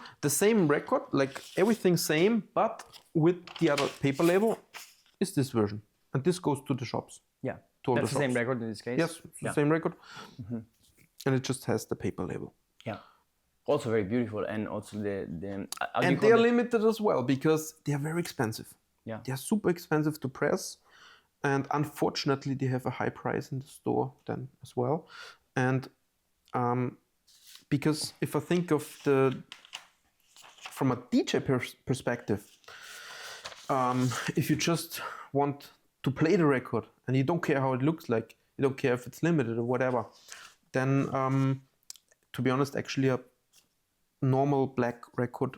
record, like everything same, but with the other paper label is this version, and this goes to the shops. Yeah, to that's the same record in this case. Yes, the same record, and it just has the paper label. Yeah, also very beautiful, and also and they are limited as well, because they are very expensive. Yeah, they are super expensive to press, and unfortunately they have a high price in the store then as well. And because if I think of from a DJ perspective, if you just want to play the record, and you don't care how it looks like, you don't care if it's limited or whatever, then to be honest, actually a normal black record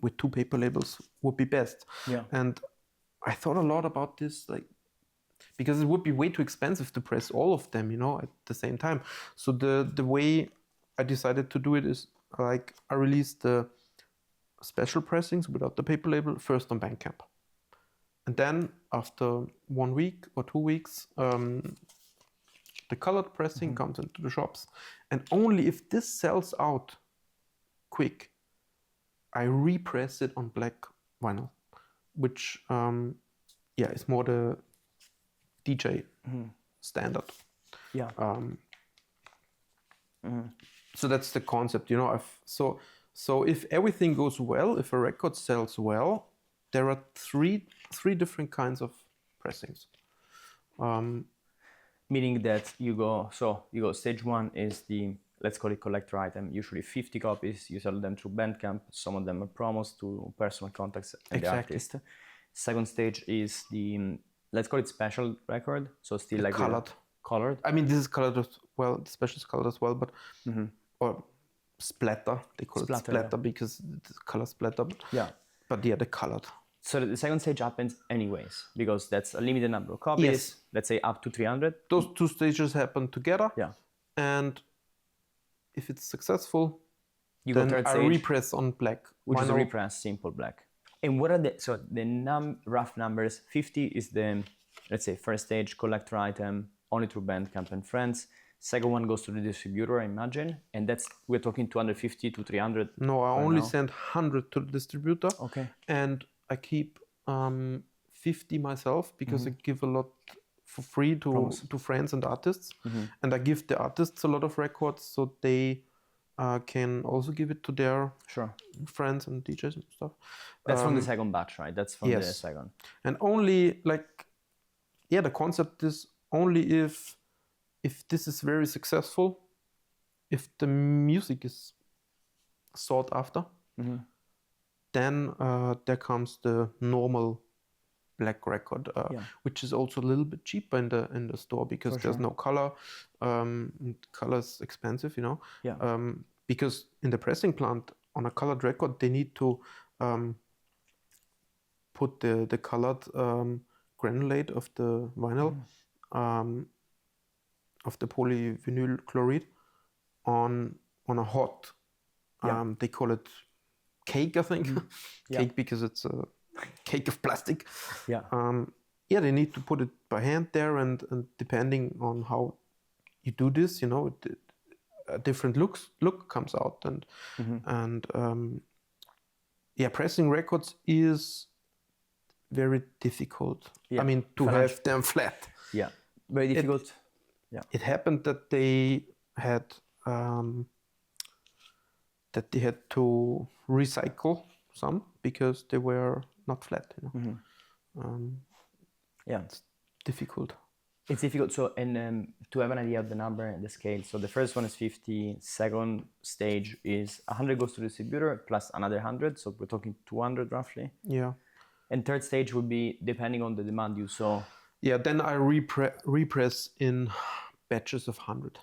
with 2 paper labels would be best. Yeah. And I thought a lot about this, like, because it would be way too expensive to press all of them, at the same time. So the way I decided to do it is, like, I released the special pressings without the paper label first on Bandcamp. And then after 1 week or 2 weeks, the colored pressing comes into the shops. And only if this sells out quick, I repress it on black vinyl, which is more the DJ standard. Yeah. So that's the concept, So if everything goes well, if a record sells well, there are three different kinds of pressings. Meaning that you go stage 1 is the, let's call it collector item, usually 50 copies, you sell them through Bandcamp, some of them are promos to personal contacts and the artist. Second stage is the, let's call it special record, so still like colored. I mean, this is colored as well, the special is colored as well, but or splatter, they call it splatter because it's color splatter. But the colored. So the second stage happens anyways, because that's a limited number of copies. Yes. Let's say up to 300. Those 2 stages happen together. Yeah. And if it's successful, you then go third I stage, repress on black. which is a repress, simple black. And what are the rough numbers? 50 is the, let's say, first stage collector item, only through Bandcamp and friends. Second one goes to the distributor, I imagine, and we're talking 250 to 300. No, I only send 100 to the distributor. Okay. And I keep 50 myself because I give a lot for free to friends and artists. And I give the artists a lot of records so they can also give it to their friends and DJs and stuff. That's from the second batch, right? That's from the second. And only the concept is only if this is very successful, if the music is sought after, then there comes the normal black record, which is also a little bit cheaper in the store because there's no color. Color is expensive, because in the pressing plant on a colored record they need to put the colored granulate of the vinyl of the polyvinyl chloride on a hot. They call it cake, I think. Cake because it's a cake of plastic. They need to put it by hand there, and depending on how you do this, a different look comes out, and pressing records is very difficult. I mean, to have them flat. Very difficult. It happened that they had to recycle some because they were not flat. It's difficult. It's difficult. So, and to have an idea of the number and the scale, so the first one is 50. Second stage is 100 goes to the distributor plus another 100. So we're talking 200 roughly. Yeah. And third stage would be depending on the demand you saw. Yeah. Then I repress in batches of 100.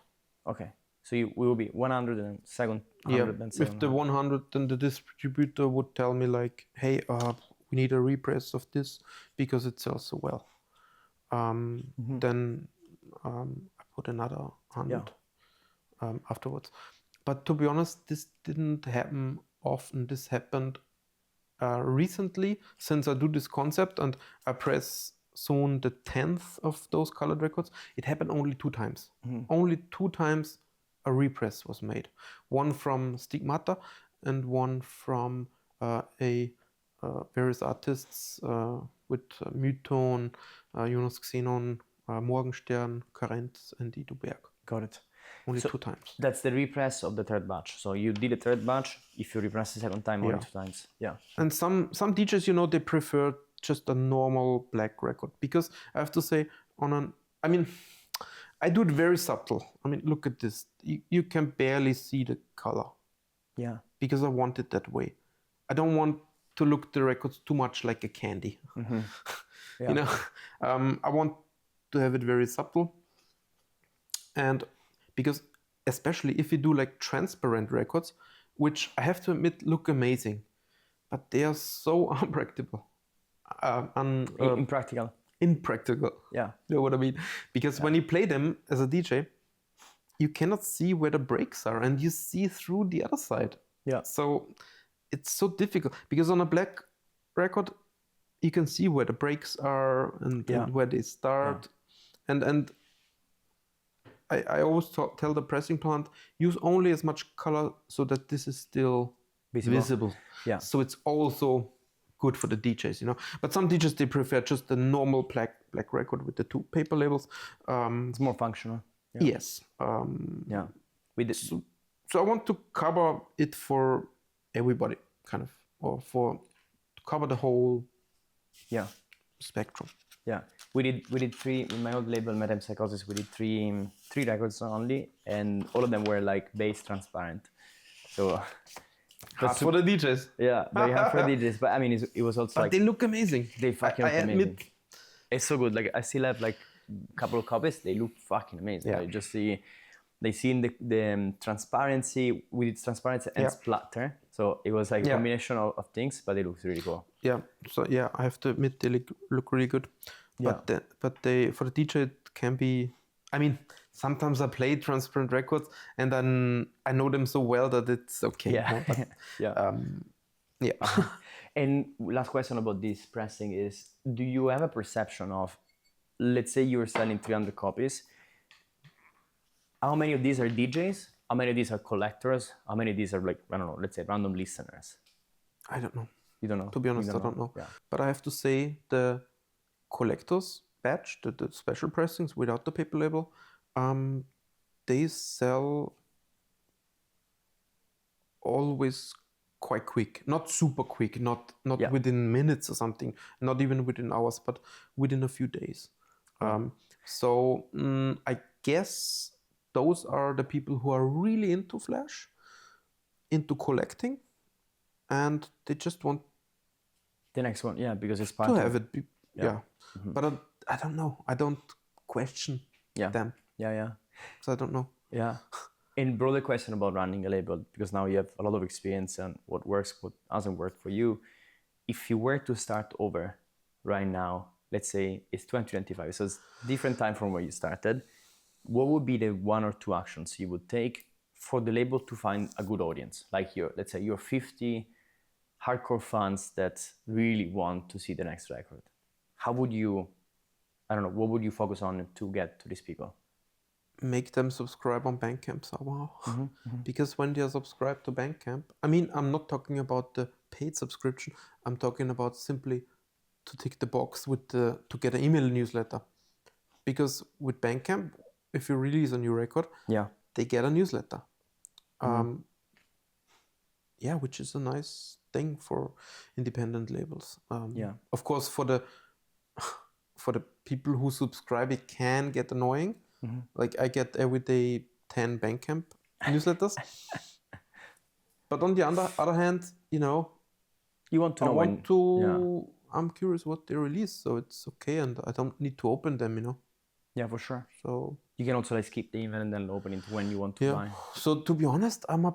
Okay. So we will be 100 and second 100 and 700. With the 100, then the distributor would tell me like, hey, we need a repress of this because it sells so well. Then I put another 100 afterwards. But to be honest, this didn't happen often. This happened recently since I do this concept and I press soon the 10th of those colored records. It happened only 2 times. Only 2 times a repress was made. One from Stigmata and one from various artists with Mython, Jonas Xenon, Morgenstern, Karenz, and Ido Berg. Got it. Only 2 times. That's the repress of the third batch. So you did a third batch. If you repress the second time, only 2 times. Yeah. And some DJs, they prefer just a normal black record because I have to say, I do it very subtle. I mean, look at this. You can barely see the color. Yeah. Because I want it that way. I don't want to look the records too much like a candy. You know, I want to have it very subtle, and because especially if you do like transparent records, which I have to admit look amazing, but they are so unpractical. Impractical. Impractical. Yeah. You know what I mean? Because when you play them as a DJ, you cannot see where the breaks are, and you see through the other side. Yeah. So it's so difficult, because on a black record, you can see where the breaks are and where they start. And I always tell the pressing plant, use only as much color so that this is still visible. Yeah. So it's also good for the DJs, you know. But some DJs, they prefer just the normal black record with the 2 paper labels. It's more functional. Yeah. Yes. So I want to cover it for everybody, kind of, or to cover the whole spectrum. Yeah, we did 3 in my old label, Metempsychosis. We did 3 records only, and all of them were like bass transparent. So hard for the DJs. Yeah, very hard for the DJs. But I mean, it was also. But like, they look amazing. They fucking look amazing. It's so good. Like I still have like a couple of copies. They look fucking amazing. Yeah. You just see. They see in the transparency. We did transparency and splatter. So it was like a combination of things, but it looks really cool. Yeah. So I have to admit they look really good. But they for the DJ it can be. I mean, sometimes I play transparent records and then I know them so well that it's okay. Yeah. But, And last question about this pressing is: do you have a perception of, let's say you're selling 300 copies? How many of these are DJs? How many of these are collectors? How many of these are like, I don't know, let's say random listeners? I don't know. You don't know? To be honest, I don't know. Yeah. But I have to say the collectors batch, the special pressings without the paper label, they sell always quite quick. Not super quick, not within minutes or something, not even within hours, but within a few days. So I guess those are the people who are really into Flash, into collecting, and they just want the next one, because it's part to of have it. Mm-hmm. But I don't know. I don't question them. So I don't know. Yeah. And broader question about running a label, because now you have a lot of experience and what works, what doesn't work for you. If you were to start over right now, let's say it's 2025, so it's different time from where you started. What would be the 1 or 2 actions you would take for the label to find a good audience? Like let's say your 50 hardcore fans that really want to see the next record. How would you, what would you focus on to get to these people? Make them subscribe on Bandcamp somehow. Because when they are subscribed to Bandcamp, I mean, I'm not talking about the paid subscription. I'm talking about simply to tick the box to get an email newsletter. Because with Bandcamp, if you release a new record, they get a newsletter. Which is a nice thing for independent labels. Of course, for the people who subscribe, it can get annoying. Like I get every day 10 Bandcamp newsletters. But on the other hand, you want to know I'm curious what they release, so it's okay, and I don't need to open them, Yeah, for sure. So you can also skip the email and then open it when you want to buy. So to be honest, I'm a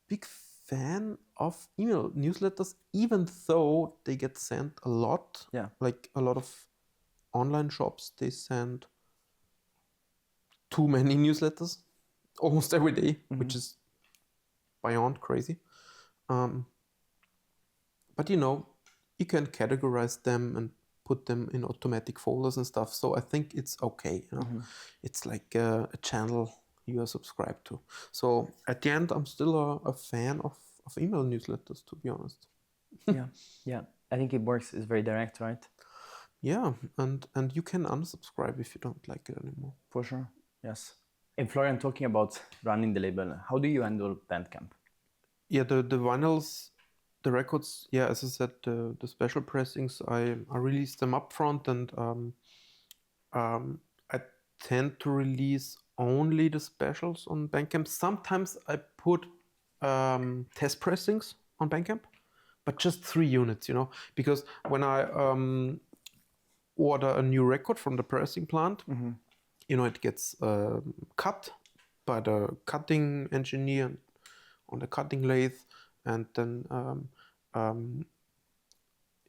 big fan of email newsletters, even though they get sent a lot. Yeah. Like a lot of online shops, they send too many newsletters almost every day, which is beyond crazy. But you can categorize them and put them in automatic folders and stuff. So I think it's okay. It's like a channel you are subscribed to. So at the end, I'm still a fan of email newsletters, to be honest. Yeah. I think it works. It's very direct, right? Yeah, and you can unsubscribe if you don't like it anymore. For sure. Yes. And Florian, talking about running the label, how do you handle Bandcamp? Yeah, the vinyls, the records, as I said, the special pressings, I release them up front, and I tend to release only the specials on Bandcamp. Sometimes I put test pressings on Bandcamp, but just 3 units, because when I order a new record from the pressing plant. You know, it gets cut by the cutting engineer on the cutting lathe, and then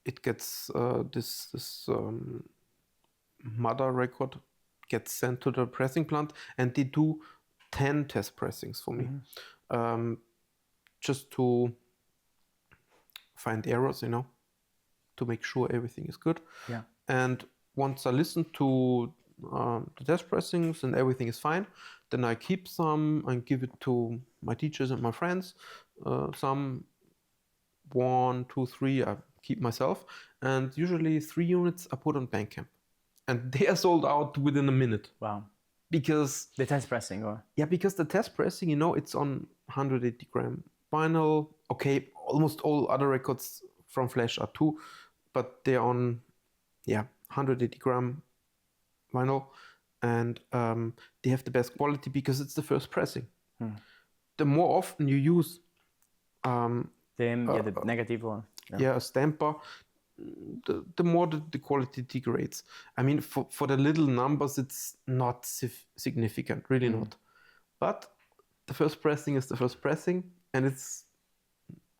it gets this mother record gets sent to the pressing plant, and they do 10 test pressings for me, just to find errors, you know, to make sure everything is good. Yeah. And once I listen to the test pressings and everything is fine, then I keep some and give it to my teachers and my friends. Some 1, 2, 3 I keep myself, and usually 3 units I put on Bandcamp, and they are sold out within a minute. Wow. Because the test pressing, or because the test pressing, you know, it's on 180 gram vinyl. Okay, almost all other records from Flash are too, but they're on 180 gram vinyl, and they have the best quality because it's the first pressing. The more often you use the negative or a stamper, the more the quality degrades. I mean, for the little numbers, it's not significant, really not. But the first pressing is the first pressing, and it's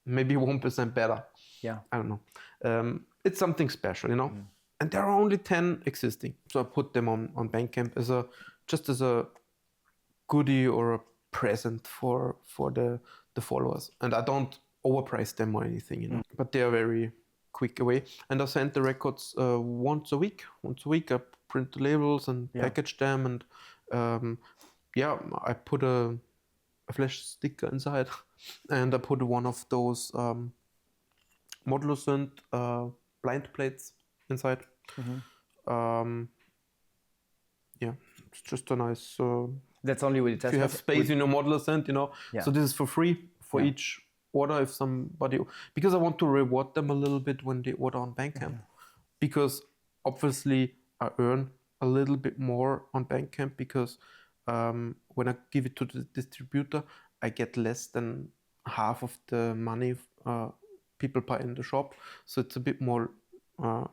maybe 1% better. Yeah, I don't know. It's something special, you know. And there are only 10 existing, so I put them on Bandcamp as a goodie or a present for the followers. And I don't overprice them or anything, you know. But they are very quick away. And I send the records once a week. Once a week, I print the labels and package them, and I put a flash sticker inside, and I put one of those modular blind plates inside. It's just a nice. That's only with the test. If you have space in your modular synth, you know. Yeah. So this is for free for each order. If somebody, because I want to reward them a little bit when they order on Bandcamp, because obviously I earn a little bit more on Bandcamp because when I give it to the distributor, I get less than half of the money people buy in the shop. So it's a bit more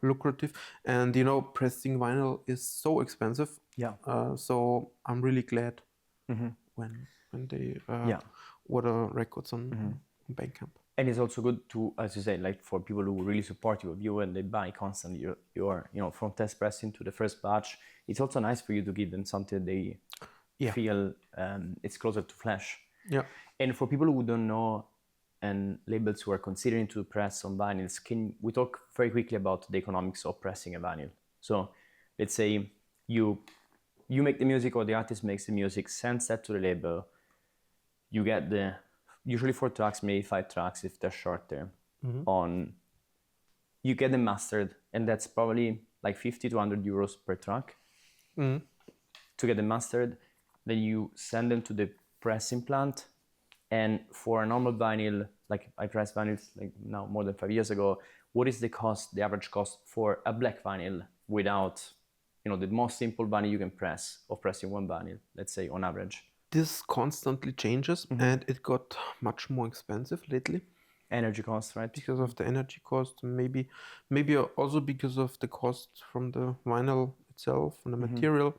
lucrative, and you know, pressing vinyl is so expensive. So I'm really glad when they order records on Bandcamp. And it's also good to, as you say, like for people who really support you and they buy constantly your you know, from test pressing to the first batch. It's also nice for you to give them something they feel it's closer to Flash. Yeah. And for people who don't know, and labels who are considering to press on vinyls, can we talk very quickly about the economics of pressing a vinyl? So let's say you make the music, or the artist makes the music, sends that to the label. You get the usually 4 tracks, maybe 5 tracks if they're shorter. You get them mastered, and that's probably like 50 to 100 euros per track to get them mastered. Then you send them to the pressing plant. And for a normal vinyl, like I pressed vinyls like now more than 5 years ago, what is the cost, the average cost for a black vinyl without, you know, the most simple vinyl you can press, of pressing one vinyl, let's say on average? This constantly changes, and it got much more expensive lately. Energy cost, right? Because of the energy cost, maybe also because of the cost from the vinyl itself, from the material.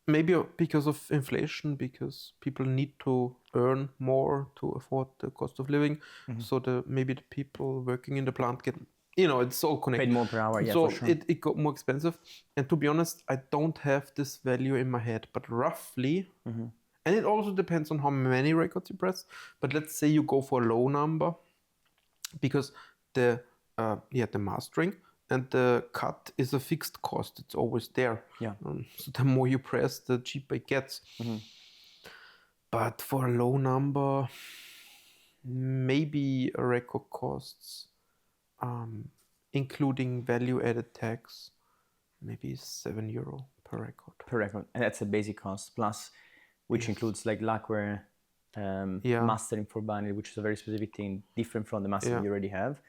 Maybe because of inflation, because people need to earn more to afford the cost of living. So maybe the people working in the plant get, you know, it's all connected. Paid more per hour, So for sure. it got more expensive. And to be honest, I don't have this value in my head, but roughly, and it also depends on how many records you press. But let's say you go for a low number, because the mastering and the cut is a fixed cost. It's always there. So the more you press, the cheaper it gets. But for a low number, maybe a record costs, including value-added tax, maybe €7 per record. Per record, and that's a basic cost plus, which includes like lacquer, mastering for vinyl, which is a very specific thing, different from the mastering you already have.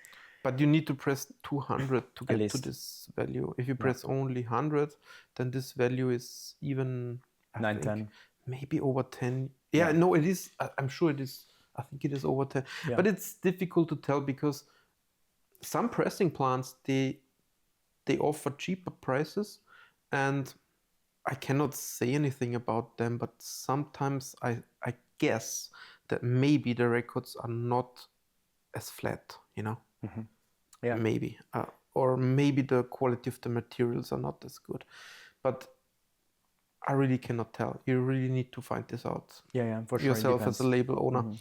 But you need to press 200 to get to this value. If you press only 100, then this value is even 9, 10. Maybe over 10. No, it is. I'm sure it is. I think it is over 10. But it's difficult to tell because some pressing plants, they they offer cheaper prices, and I cannot say anything about them, but sometimes I guess that maybe the records are not as flat, you know? Yeah. Maybe. Or maybe the quality of the materials are not as good. But I really cannot tell. You really need to find this out Yeah, for sure. yourself as a label owner.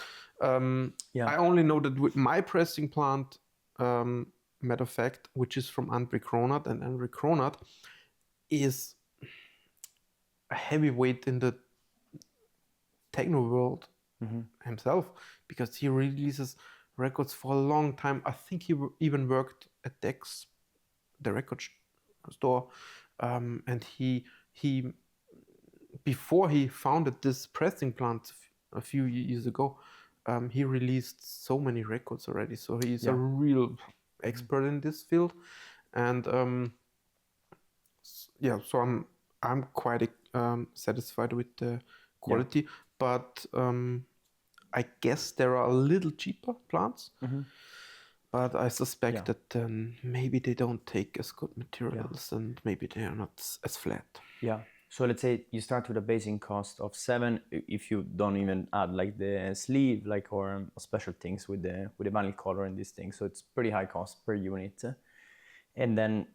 Yeah. I only know that with my pressing plant, matter of fact, which is from Andre Kronert, and Andre Kronert is a heavyweight in the techno world himself, because he releases records for a long time. I think he even worked at Dex, the record store, and he before he founded this pressing plant a few years ago, he released so many records already. So he's a real expert in this field, and so I'm quite satisfied with the quality, but I guess there are a little cheaper plants, but I suspect that maybe they don't take as good materials and maybe they are not as flat. Yeah. So let's say you start with a basing cost of 7 if you don't even add like the sleeve, like or special things with the vinyl color and these things. So it's pretty high cost per unit, and then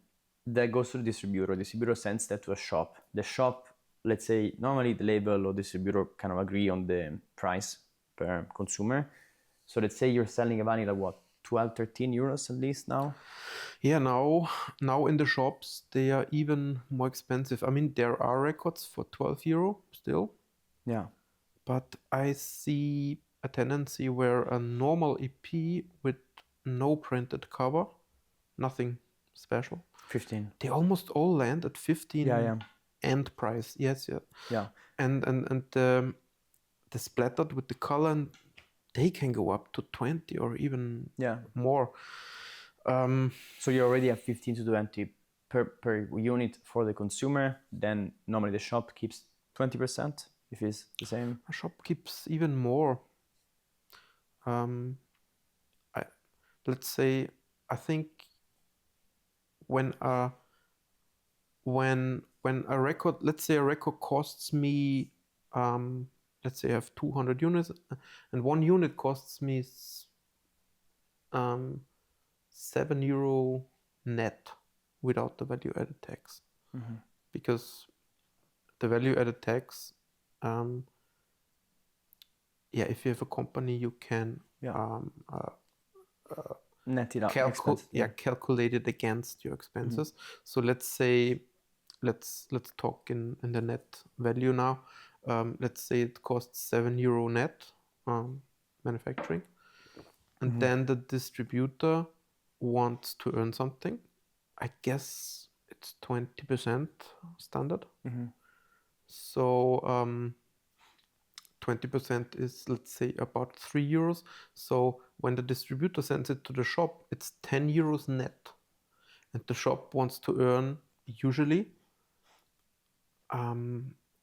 that goes to the distributor. Distributor sends that to a shop. The shop, let's say, normally the label or distributor kind of agree on the price per consumer. So let's say you're selling a vinyl at what, 12, 13 euros at least now? Yeah, now in the shops they are even more expensive. I mean, there are records for 12 euro still. Yeah. But I see a tendency where a normal EP with no printed cover, nothing special, 15. they almost all land at 15 end price. Yes. Yeah. And the splattered with the color, and they can go up to 20 or even more. So you already have 15 to 20 per unit for the consumer. Then normally the shop keeps 20% if it's the same. A shop keeps even more. Let's say, I think when a record, let's say a record costs me, let's say I have 200 units, and one unit costs me €7 net without the value added tax, because the value added tax, if you have a company, you can net it out, calculate it against your expenses. So let's say, let's talk in the net value now. Let's say it costs €7 net manufacturing, and then the distributor wants to earn something. I guess it's 20% standard. So 20% is, let's say, about €3. So when the distributor sends it to the shop, it's €10 net, and the shop wants to earn usually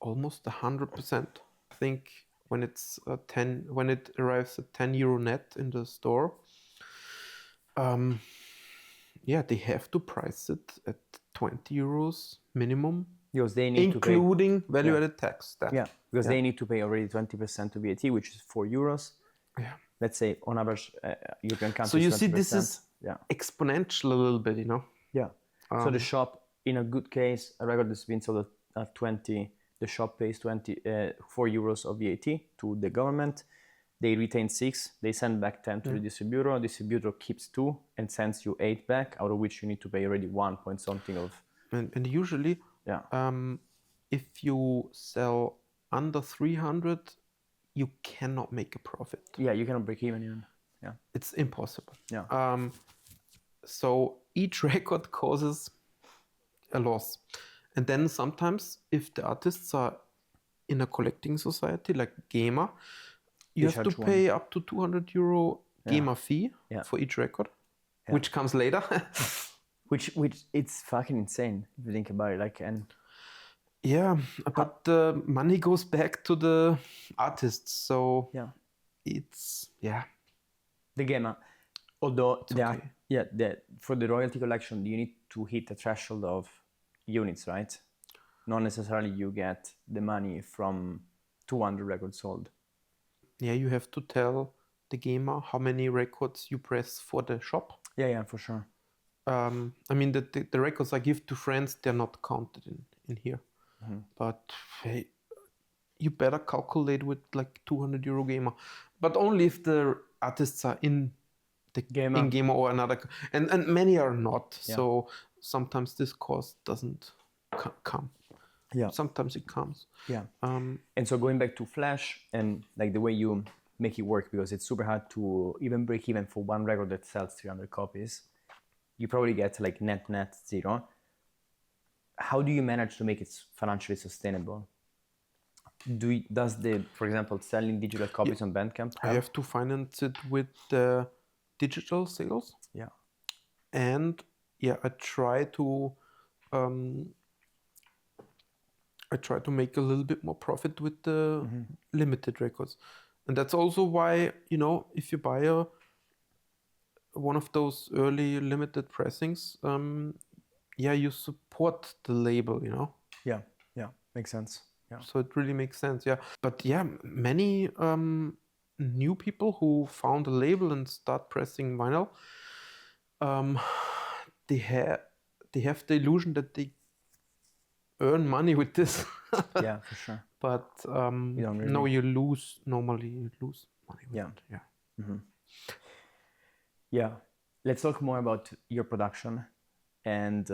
almost 100%. I think when it's when it arrives at €10 net in the store, they have to price it at €20 minimum, because they need including to pay value-added tax. Because they need to pay already 20% to VAT, which is €4. Yeah. Let's say on average, European countries. So you 20%. see, this is exponential a little bit, you know. Yeah. So the shop, in a good case, a record that's been sold at 20, the shop pays €4 of VAT to the government. They retain 6. They send back 10 to the distributor. Distributor keeps 2 and sends you 8 back, out of which you need to pay already 1 point something of. And usually, if you sell under 300, you cannot make a profit. Yeah, you cannot break even. Yeah, it's impossible. Yeah. So each record causes a loss, and then sometimes, if the artists are in a collecting society like GEMA, you have to pay up to €200 GEMA fee for each record, which comes later. which it's fucking insane if you think about it. But the money goes back to the artists, so it's the GEMA. Although Yeah, for the royalty collection, you need to hit a threshold of units, right? Not necessarily you get the money from 200 records sold. Yeah, you have to tell the gamer how many records you press for the shop. Yeah, for sure. I mean, the records I give to friends, they're not counted in here. But hey, you better calculate with like 200 euro gamer. But only if the artists are in the gamer or another. And many are not. Yeah. So sometimes this cost doesn't come. Yeah. Sometimes it comes. Yeah. And so going back to Flash and like the way you make it work, because it's super hard to even break even for one record that sells 300 copies. You probably get like net 0. How do you manage to make it financially sustainable? Does for example, selling digital copies on Bandcamp? I have to finance it with the digital sales. Yeah. And I try to make a little bit more profit with the limited records. And that's also why, if you buy one of those early limited pressings, you support the label, Yeah, makes sense. Yeah. So it really makes sense, yeah. But many new people who found a label and start pressing vinyl, they have the illusion that they earn money with this. Yeah, for sure. But no, you lose money with it. Yeah. Mm-hmm. Yeah. Let's talk more about your production. And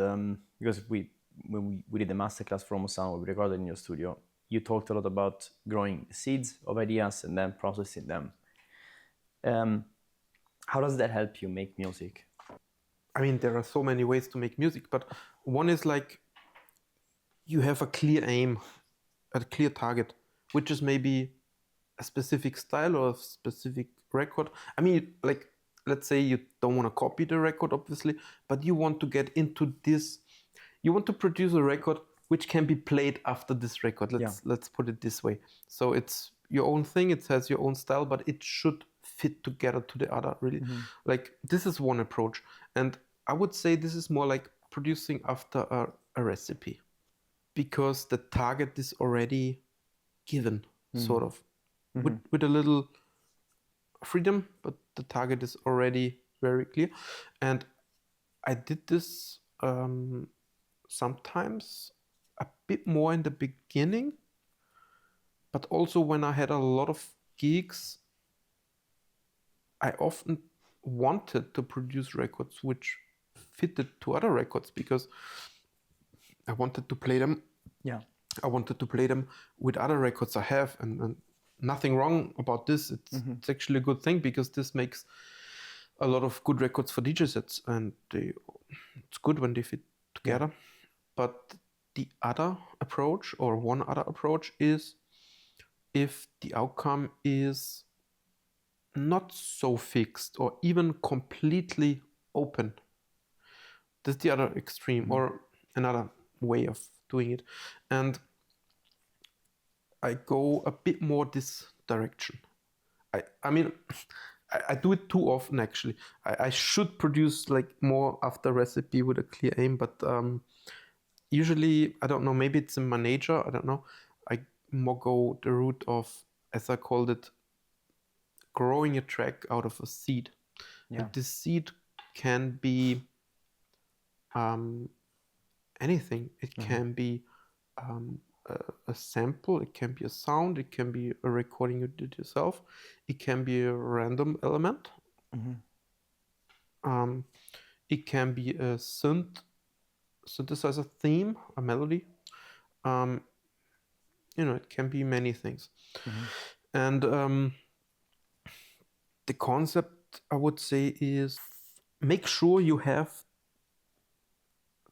because when we did the masterclass for almost an hour, we recorded in your studio, you talked a lot about growing seeds of ideas and then processing them. How does that help you make music? I mean, there are so many ways to make music, but one is like you have a clear aim, a clear target, which is maybe a specific style or a specific record. I mean, like, let's say you don't want to copy the record, obviously, but you want to get into this. You want to produce a record which can be played after this record. Let's put it this way. So it's your own thing. It has your own style, but it should fit together to the other, really. Like, this is one approach. And I would say this is more like producing after a recipe, because the target is already given, sort of, with a little freedom, but the target is already very clear. And I did this sometimes a bit more in the beginning, but also when I had a lot of gigs, I often wanted to produce records which fitted to other records, because I wanted to play them. Yeah. I wanted to play them with other records I have, and nothing wrong about this. It's actually a good thing, because this makes a lot of good records for DJ sets, and it's good when they fit together. Yeah. But the other approach, or one other approach, is if the outcome is not so fixed or even completely open. That's the other extreme, or another way of doing it. And I go a bit more this direction. I mean, I do it too often, actually. I should produce like more after recipe with a clear aim, but usually, I don't know, maybe it's in my nature, I don't know. I more go the route of, as I called it, growing a track out of a seed. Yeah. And this seed can be anything. It can be a sample, it can be a sound, it can be a recording you did yourself, it can be a random element, it can be a synthesizer theme, a melody, it can be many things. And the concept, I would say, is make sure you have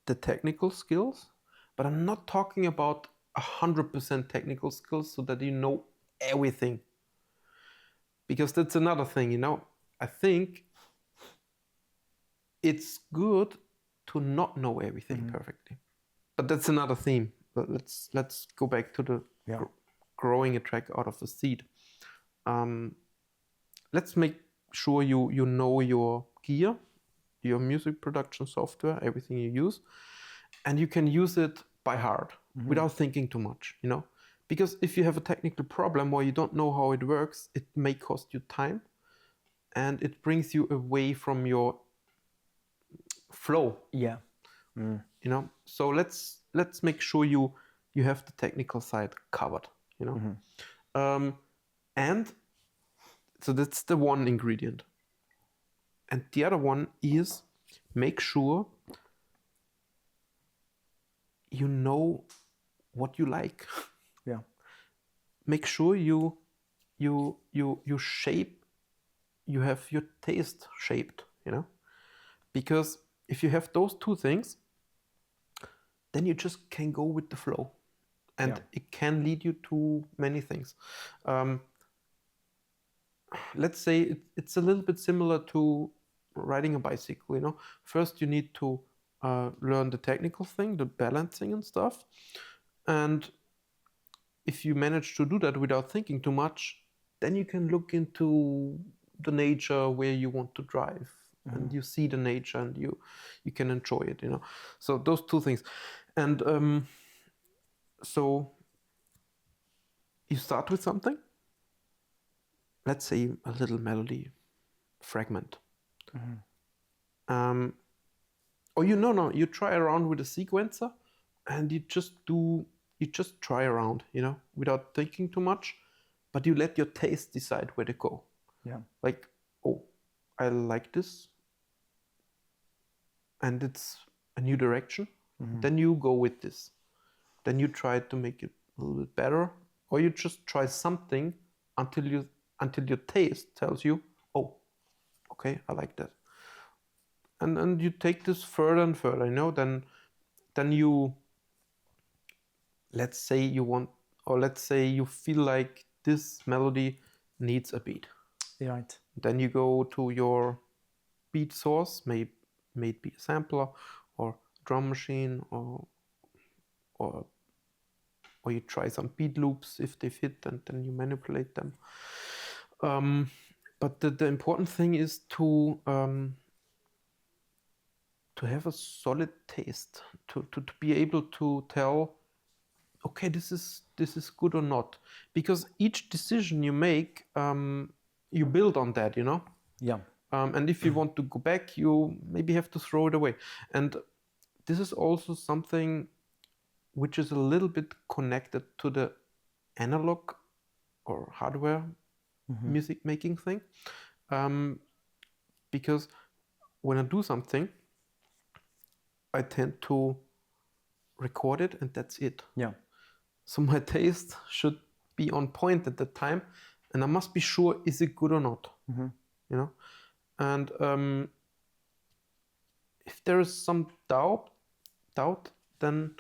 the technical skills, but I'm not talking about 100% technical skills so that you know everything, because that's another thing. I think it's good to not know everything perfectly, but that's another theme. But let's go back to the growing a track out of a seed. Let's make sure you know your gear, your music production software, everything you use, and you can use it by heart without thinking too much, you know? Because if you have a technical problem or you don't know how it works, it may cost you time and it brings you away from your flow. Yeah. You know, so let's make sure you have the technical side covered, you know. And so that's the one ingredient. And the other one is make sure you know what you like. Yeah. Make sure you shape, you have your taste shaped, you know, because if you have those two things, then you just can go with the flow, and it can lead you to many things. Let's say it's a little bit similar to riding a bicycle, you know. First you need to learn the technical thing, the balancing and stuff, and if you manage to do that without thinking too much, then you can look into the nature where you want to drive, and you see the nature and you can enjoy it, you know. So those two things. And so you start with something, let's say a little melody fragment, or you try around with a sequencer, and you just try around, you know, without thinking too much, but you let your taste decide where to go. Yeah. Like, oh, I like this, and it's a new direction. Then you go with this. Then you try to make it a little bit better, or you just try something until your taste tells you, oh, okay, I like that. And you take this further and further, you know. Then you, let's say you feel like this melody needs a beat. Right. Then you go to your beat source, may be a sampler or drum machine, or you try some beat loops if they fit, and then you manipulate them. But the important thing is to have a solid taste, to be able to tell, okay, this is good or not, because each decision you make, you build on that, you know. Yeah. And if you want to go back, you maybe have to throw it away. And this is also something which is a little bit connected to the analog or hardware music making thing, because when I do something, I tend to record it and that's it. Yeah. So my taste should be on point at the time, and I must be sure, is it good or not, you know. And if there is some doubt, then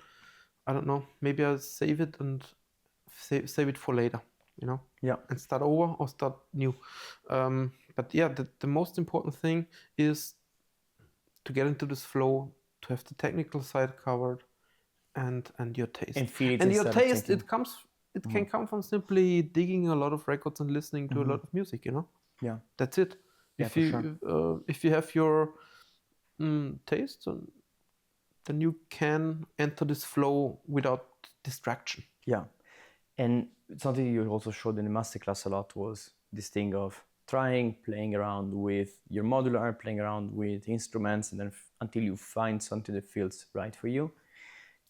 I don't know, maybe I'll save it and save it for later, you know. Yeah. And start over or start new. But yeah, the most important thing is to get into this flow, to have the technical side covered, and your taste. And feel it. And your taste, it can come from simply digging a lot of records and listening to a lot of music, you know. Yeah. That's it. Yeah, If you have your taste, then you can enter this flow without distraction. Yeah. And something you also showed in the masterclass a lot was this thing of playing around with your modular, playing around with instruments, and then until you find something that feels right for you.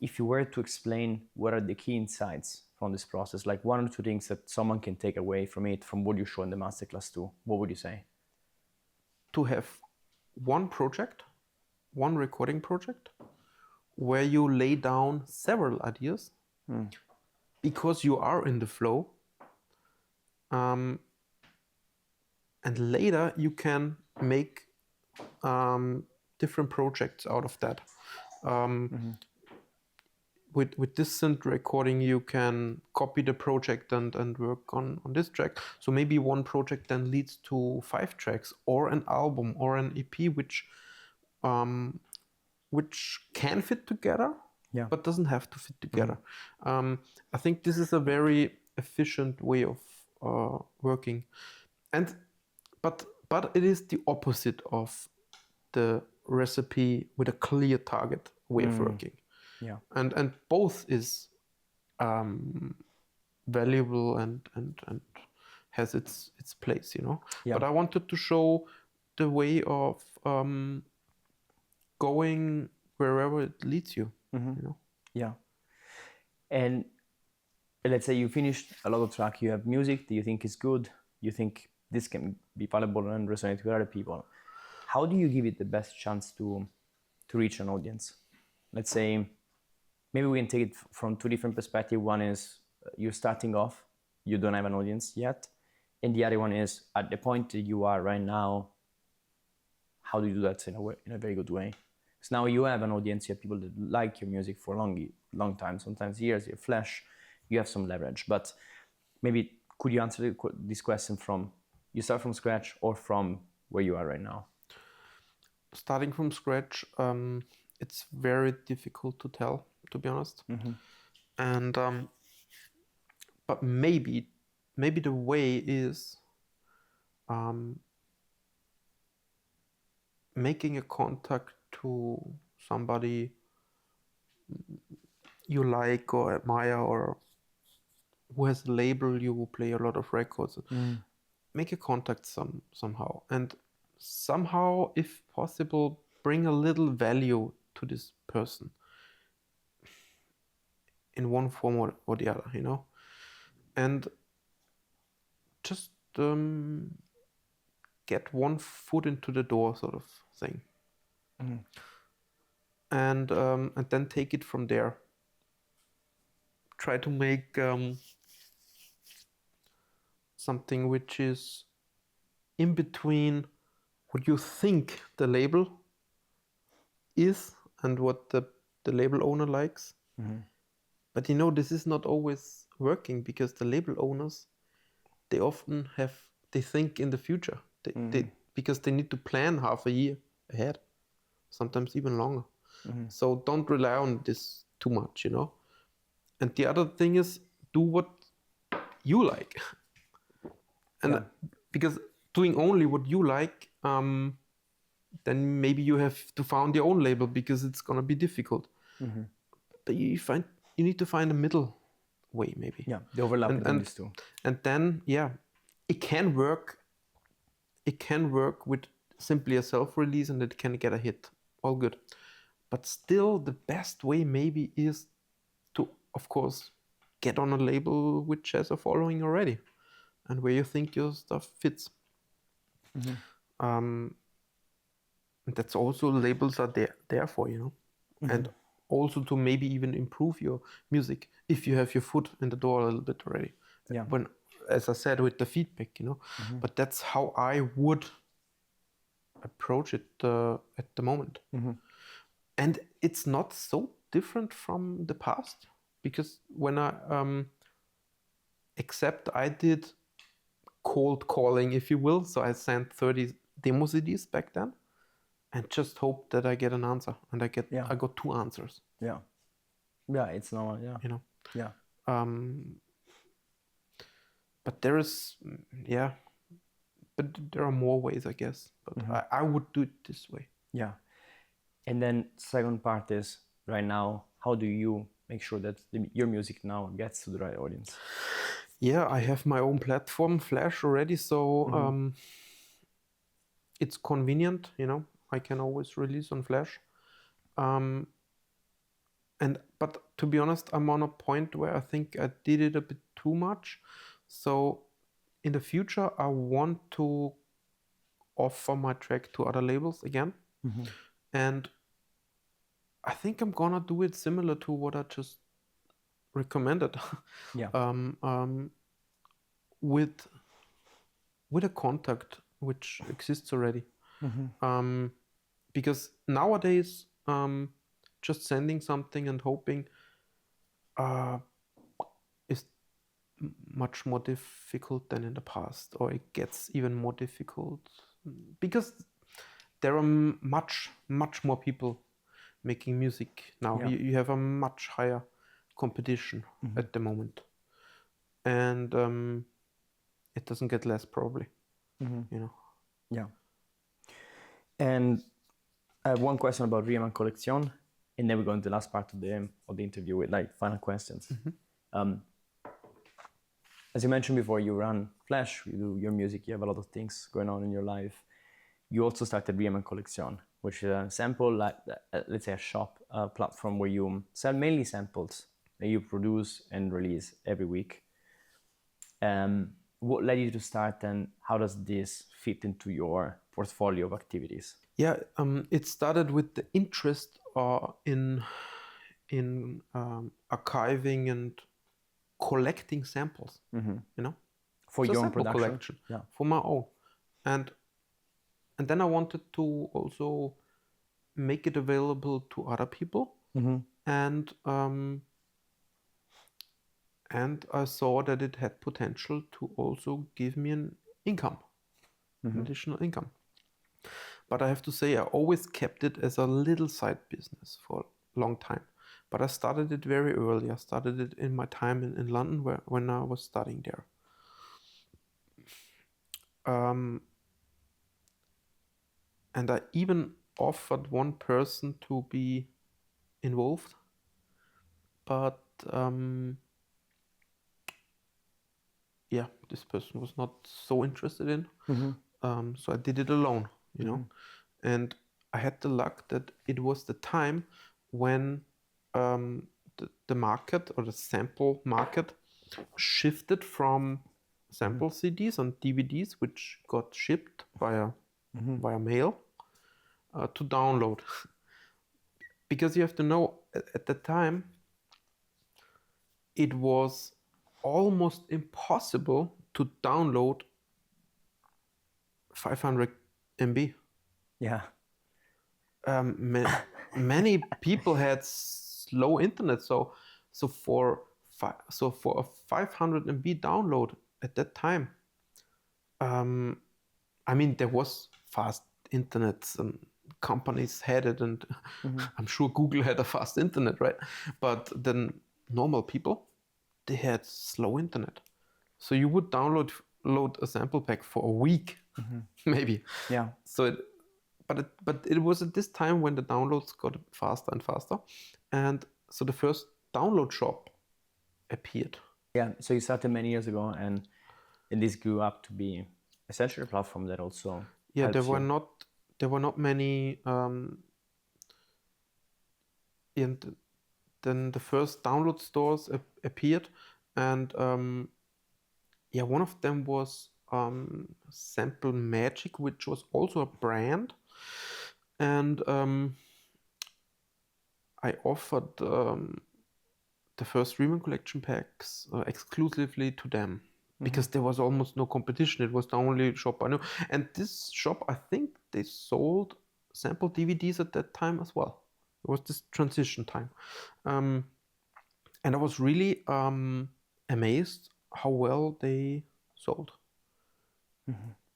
If you were to explain what are the key insights from this process, like one or two things that someone can take away from it, from what you show in the masterclass too, what would you say? To have one recording project, where you lay down several ideas, because you are in the flow, and later you can make different projects out of that. With distant recording, you can copy the project and work on this track. So maybe one project then leads to 5 tracks, or an album, or an EP, which can fit together, but doesn't have to fit together. I think this is a very efficient way of working, but it is the opposite of the recipe with a clear target way of working. Yeah. And both is valuable and has its place, you know. Yeah. But I wanted to show the way of going wherever it leads you, you know. Yeah. And let's say you finished a lot of track, you have music that you think is good, you think this can be valuable and resonate with other people. How do you give it the best chance to reach an audience? Let's say, maybe we can take it from two different perspectives. One is you're starting off, you don't have an audience yet. And the other one is at the point that you are right now, how do you do that in a very good way? Because now you have an audience, you have people that like your music for a long time, sometimes years, you have flash, you have some leverage. But maybe could you answer this question from, you start from scratch or from where you are right now? Starting from scratch, it's very difficult to tell, to be honest. And but maybe the way is making a contact to somebody you like or admire, or who has a label you play a lot of records. Make a contact somehow, and somehow, if possible, bring a little value to this person in one form or the other, you know. And just get one foot into the door, sort of thing. And then take it from there. Try to make something which is in between what you think the label is and what the label owner likes. But you know, this is not always working, because the label owners, they often they think in the future. Because they need to plan half a year ahead, sometimes even longer. So don't rely on this too much, you know. And the other thing is, do what you like. And because doing only what you like, then maybe you have to found your own label, because it's gonna be difficult. But you need to find a middle way, maybe. Yeah, the overlap between these two. And then, it can work. It can work with simply a self-release, and it can get a hit. All good. But still, the best way maybe is to, of course, get on a label which has a following already, and where you think your stuff fits. And that's also, labels are there for, you know. And also to maybe even improve your music if you have your foot in the door a little bit already. When, as I said, with the feedback, you know. But that's how I would approach it at the moment. And it's not so different from the past, because when I I did cold calling, if you will. So I sent 30 demo CDs back then, and just hoped that I get an answer, and I got 2 answers. Yeah, it's normal. Yeah, you know. Yeah. But there is, but there are more ways, I guess. But I would do it this way. Yeah. And then second part is, right now, how do you make sure that your music now gets to the right audience? Yeah, I have my own platform, Flash, already. So it's convenient, you know. I can always release on Flash. But to be honest, I'm on a point where I think I did it a bit too much. So in the future, I want to offer my track to other labels again. And I think I'm gonna do it similar to what I just recommended. With a contact which exists already. Because nowadays, just sending something and hoping is much more difficult than in the past, or it gets even more difficult because there are much more people making music now. You have a much higher competition at the moment, and it doesn't get less, probably. You know. Yeah. And I have one question about Riemann Collection, and then we go into the last part of the interview with like final questions. As you mentioned before, you run Flash, you do your music, you have a lot of things going on in your life. You also started Riemann Collection, which is a sample, like let's say a shop platform where you sell mainly samples that you produce and release every week. What led you to start, and how does this fit into your portfolio of activities? Yeah, it started with the interest in archiving and collecting samples. You know, For so your own sample production? collection, Yeah. for my own, and then I wanted to also make it available to other people, and I saw that it had potential to also give me an income, an additional income. But I have to say, I always kept it as a little side business for a long time. But I started it very early. I started it in my time in London, when I was studying there. And I even offered one person to be involved, but this person was not so interested in. So I did it alone, you know. And I had the luck that it was the time when the market, or the sample market, shifted from sample CDs and DVDs, which got shipped via mail, to download. Because you have to know, at the time, it was almost impossible to download 500 MB. Yeah. Many people had slow internet, so for a 500 MB download at that time, I mean, there was fast internet and companies had it, and I'm sure Google had a fast internet, right? But then normal people, they had slow internet, so you would load a sample pack for a week, maybe. Yeah. So but it was at this time when the downloads got faster and faster, and so the first download shop appeared. Yeah, so you started many years ago, and this grew up to be essentially a platform that also helps there were not many, and then the first download stores appeared, and one of them was Sample Magic, which was also a brand, and I offered the first Riemann Collection packs exclusively to them, because there was almost no competition. It was the only shop I knew, and this shop, I think they sold sample DVDs at that time as well. It was this transition time, and I was really amazed how well they sold.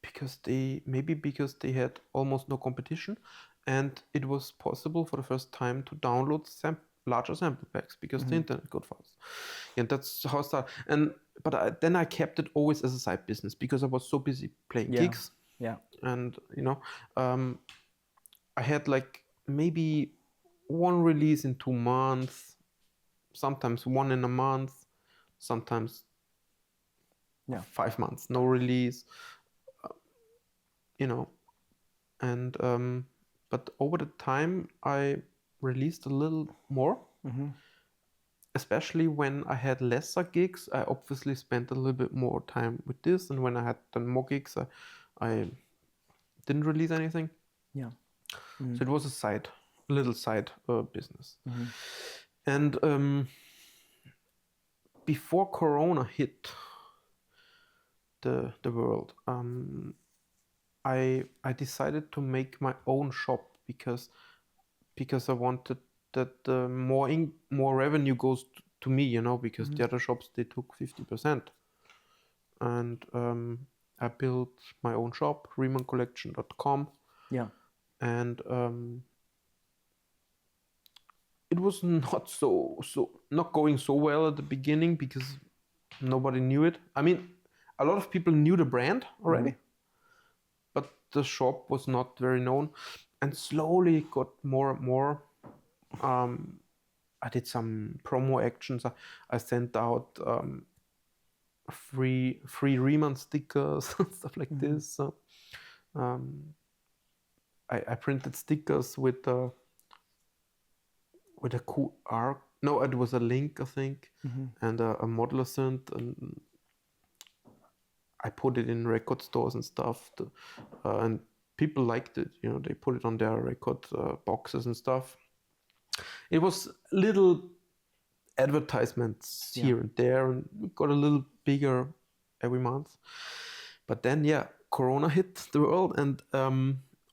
Because they had almost no competition, and it was possible for the first time to download larger sample packs, because the internet got fast. And that's how I started. But then I kept it always as a side business, because I was so busy playing gigs. Yeah. And I had like maybe one release in 2 months, sometimes one in a month, sometimes 5 months no release. And but over the time I released a little more, especially when I had lesser gigs. I obviously spent a little bit more time with this, and when I had done more gigs, I didn't release anything. So it was a little side business. And before Corona hit the world, I decided to make my own shop, because I wanted that more revenue goes to me, because the other shops, they took 50%. And I built my own shop, RiemannCollection.com. Yeah. And it was not going so well at the beginning, because nobody knew it. I mean, a lot of people knew the brand already, but the shop was not very known. and slowly it got more and more. I did some promo actions. I sent out free Riemann stickers and stuff like this. So, I printed stickers with a QR. No, it was a link, I think, and a model sent, and I put it in record stores and stuff, and people liked it. You know, they put it on their record boxes and stuff. It was little advertisements here and there, and we got a little bigger every month. But then, Corona hit the world, and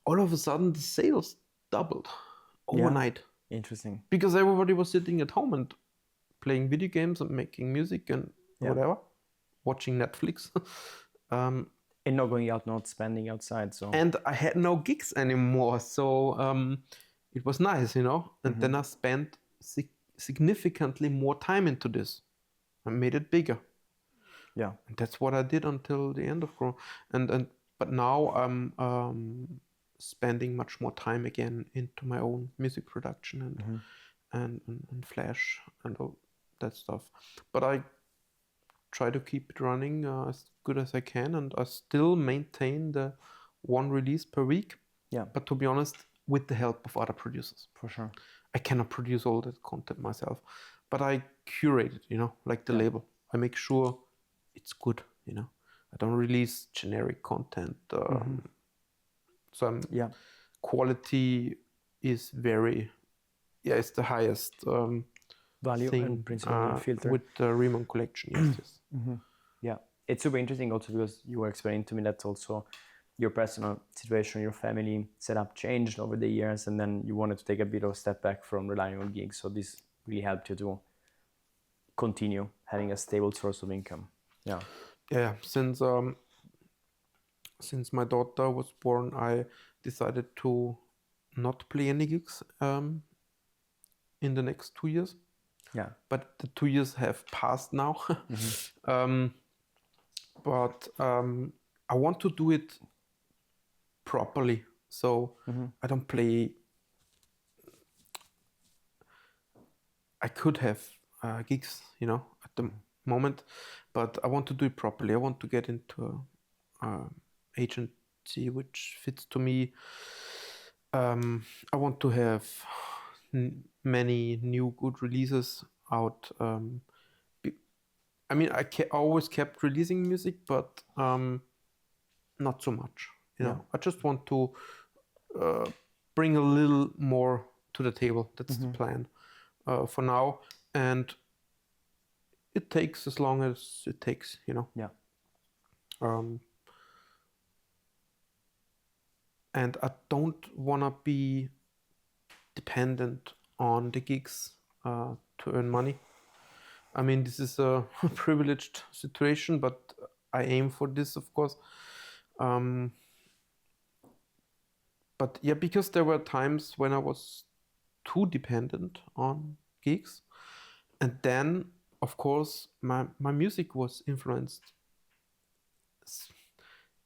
all of a sudden the sales doubled overnight. Interesting. Because everybody was sitting at home and playing video games and making music and whatever, watching Netflix. And not going out, not spending outside. So. And I had no gigs anymore, so it was nice, you know. And then I spent significantly more time into this. I made it bigger. Yeah. And that's what I did until the end of Corona. But now I'm spending much more time again into my own music production and Flash and all that stuff. But I try to keep it running as good as I can, and I still maintain the one release per week. Yeah. But to be honest, with the help of other producers. For sure. I cannot produce all that content myself, but I curate it, you know, like the label. I make sure it's good, you know. I don't release generic content. So quality is very, it's the highest value thing, and principle filter. with the Riemann collection. Yes. Yeah, it's super interesting also because you were explaining to me that also your personal situation, your family setup changed over the years, and then you wanted to take a bit of a step back from relying on gigs. So this really helped you to continue having a stable source of income. Yeah. Yeah. Since my daughter was born, I decided to not play any gigs in the next 2 years. Yeah. But the 2 years have passed now. But I want to do it properly. So I don't play. I could have gigs, you know, at the moment, but I want to do it properly. I want to get into agency which fits to me. I want to have many new good releases out. I mean, I always kept releasing music, but not so much. You know, I just want to bring a little more to the table. That's the plan for now, and it takes as long as it takes. You know. Yeah. And I don't want to be dependent on the gigs to earn money. I mean, this is a privileged situation, but I aim for this, of course. But yeah, because there were times when I was too dependent on gigs. And then, of course, my music was influenced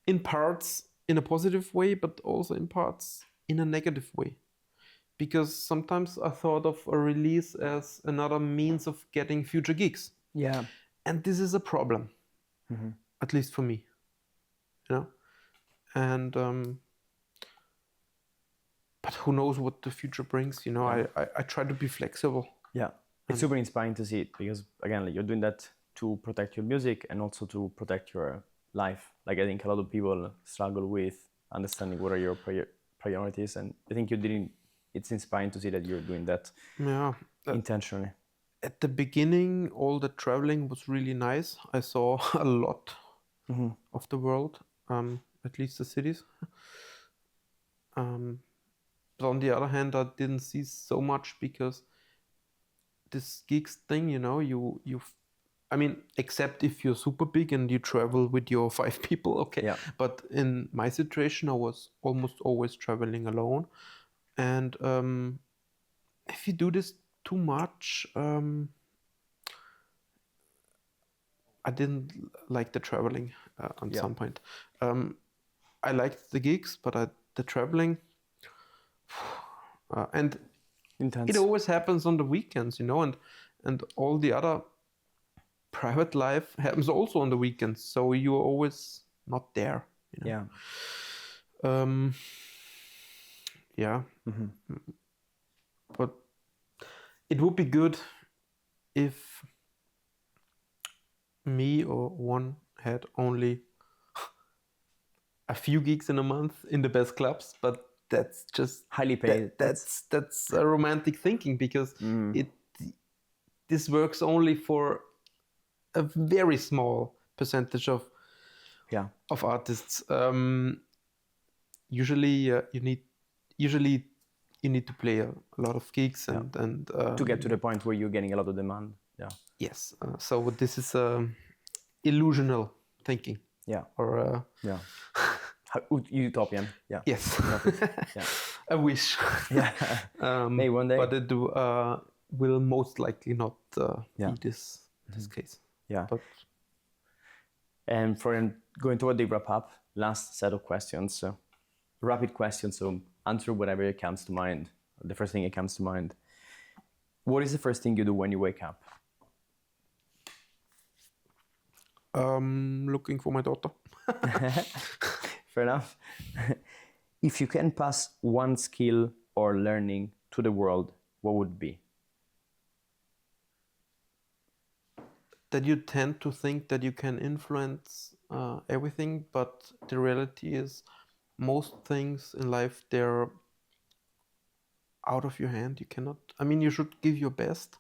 in parts in a positive way, but also in parts in a negative way. Because sometimes I thought of a release as another means of getting future gigs. Yeah. And this is a problem, at least for me, you know? And, but who knows what the future brings, you know? I try to be flexible. Yeah. It's super inspiring to see it because, again, like, you're doing that to protect your music and also to protect your life. Like, I think a lot of people struggle with understanding what are your priorities, and I think it's inspiring to see that you're doing that intentionally. At the beginning, all the traveling was really nice. I saw a lot of the world, at least the cities. But on the other hand, I didn't see so much because this gigs thing, you know, I mean, except if you're super big and you travel with your 5 people, okay. Yeah. But in my situation, I was almost always traveling alone. And if you do this too much, I didn't like the traveling at some point. I liked the gigs, but the traveling And Intense. it always happens on the weekends, you know, and all the other private life happens also on the weekends. So you're always not there, you know. Yeah. Yeah. But it would be good if me or one had only a few gigs in a month in the best clubs, but that's just Highly paid. that's a romantic thinking, because this works only for a very small percentage of artists. Usually you need to play a lot of gigs and to get to the point where you're getting a lot of demand. Yeah. Yes. So this is illusional thinking. Yeah. Or utopian. Yeah. Yes. Yeah. I wish. Yeah. Maybe one day. But it will most likely not be this case. Yeah. But and for going toward the wrap up, last set of questions, rapid questions. So answer whatever comes to mind. The first thing that comes to mind. What is the first thing you do when you wake up? Looking for my daughter. Fair enough. If you can pass one skill or learning to the world, what would it be? That you tend to think that you can influence everything, but the reality is most things in life, they're out of your hand. You cannot, I mean, you should give your best,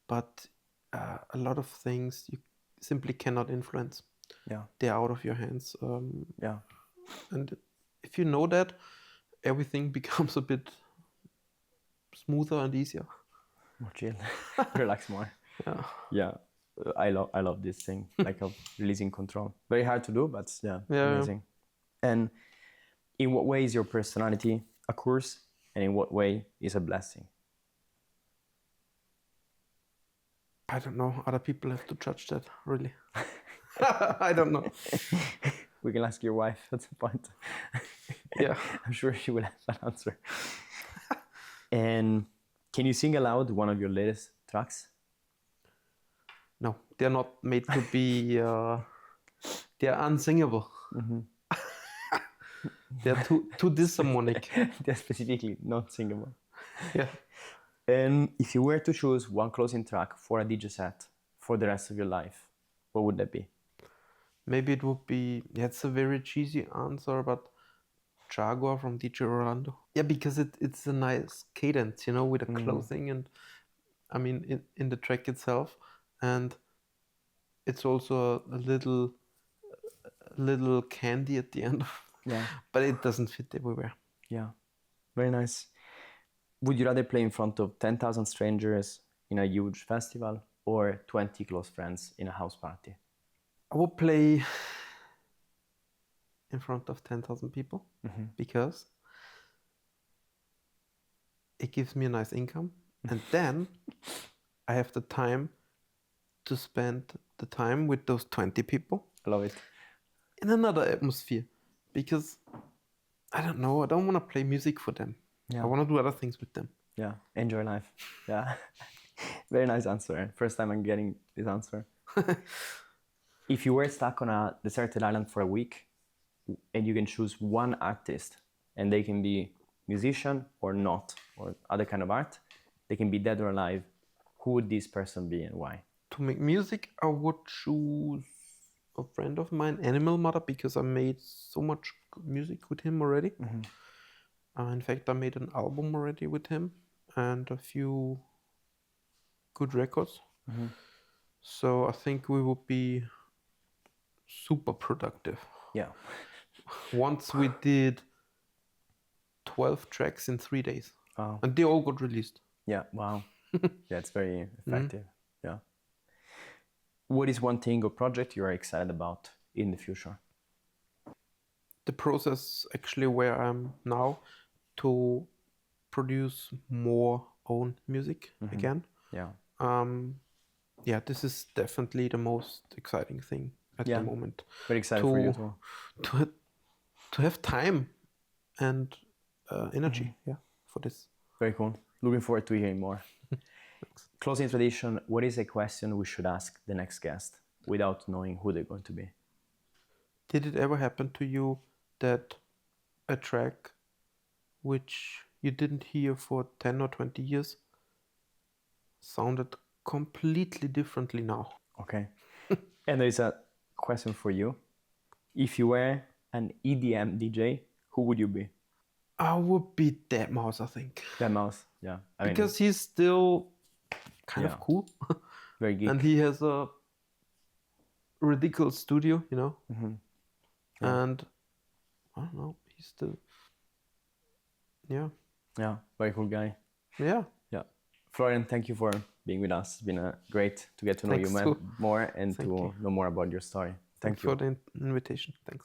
but a lot of things you simply cannot influence. They're out of your hands. And if you know that, everything becomes a bit smoother and easier. More chill. Relax more. Yeah. I love this thing, like of releasing control. Very hard to do, but amazing. And in what way is your personality a curse, and in what way is a blessing? I don't know. Other people have to judge that, really. I don't know. We can ask your wife at some point. Yeah. I'm sure she will have an answer. And can you sing aloud one of your latest tracks? No, they're not made to be, they're unsingable. They're too disharmonic. They're specifically not singable. Yeah. And if you were to choose one closing track for a DJ set for the rest of your life, what would that be? Maybe it would be, it's a very cheesy answer, but Jaguar from DJ Orlando. Yeah, because it's a nice cadence, you know, with the closing and, I mean, in the track itself. And it's also a little candy at the end. But it doesn't fit everywhere. Yeah, very nice. Would you rather play in front of 10,000 strangers in a huge festival or 20 close friends in a house party? I would play in front of 10,000 people because it gives me a nice income. And then I have the time to spend the time with those 20 people. I love it. In another atmosphere. Because, I don't know, I don't want to play music for them. I want to do other things with them. Yeah, enjoy life. Yeah. Very nice answer. First time I'm getting this answer. If you were stuck on a deserted island for a week and you can choose one artist, and they can be musician or not, or other kind of art, they can be dead or alive, who would this person be and why? To make music, I would choose a friend of mine, Animal Mother, because I made so much music with him already. In fact, I made an album already with him and a few good records. So I think we would be super productive. Yeah. Once we did 12 tracks in 3 days. Wow. And they all got released. Yeah, wow. Yeah, it's very effective. Yeah. What is one thing or project you are excited about in the future? The process actually where I'm now to produce more own music again. Yeah. Yeah, this is definitely the most exciting thing at the moment. Very excited for you too. To have time and energy for this. Very cool. Looking forward to hearing more. Closing tradition, what is a question we should ask the next guest without knowing who they're going to be? Did it ever happen to you that a track which you didn't hear for 10 or 20 years sounded completely differently now? Okay. And there is a question for you. If you were an EDM DJ, who would you be? I would be Deadmau5, I think. Deadmau5, yeah. Because he's still kind of cool. Very geek. And he has a ridiculous studio, Mm-hmm. And I don't know, he's still, Yeah, very cool guy. Yeah. Florian, thank you for being with us. It's been great to get to know you more and to know more about your story. Thank you for the invitation. Thanks.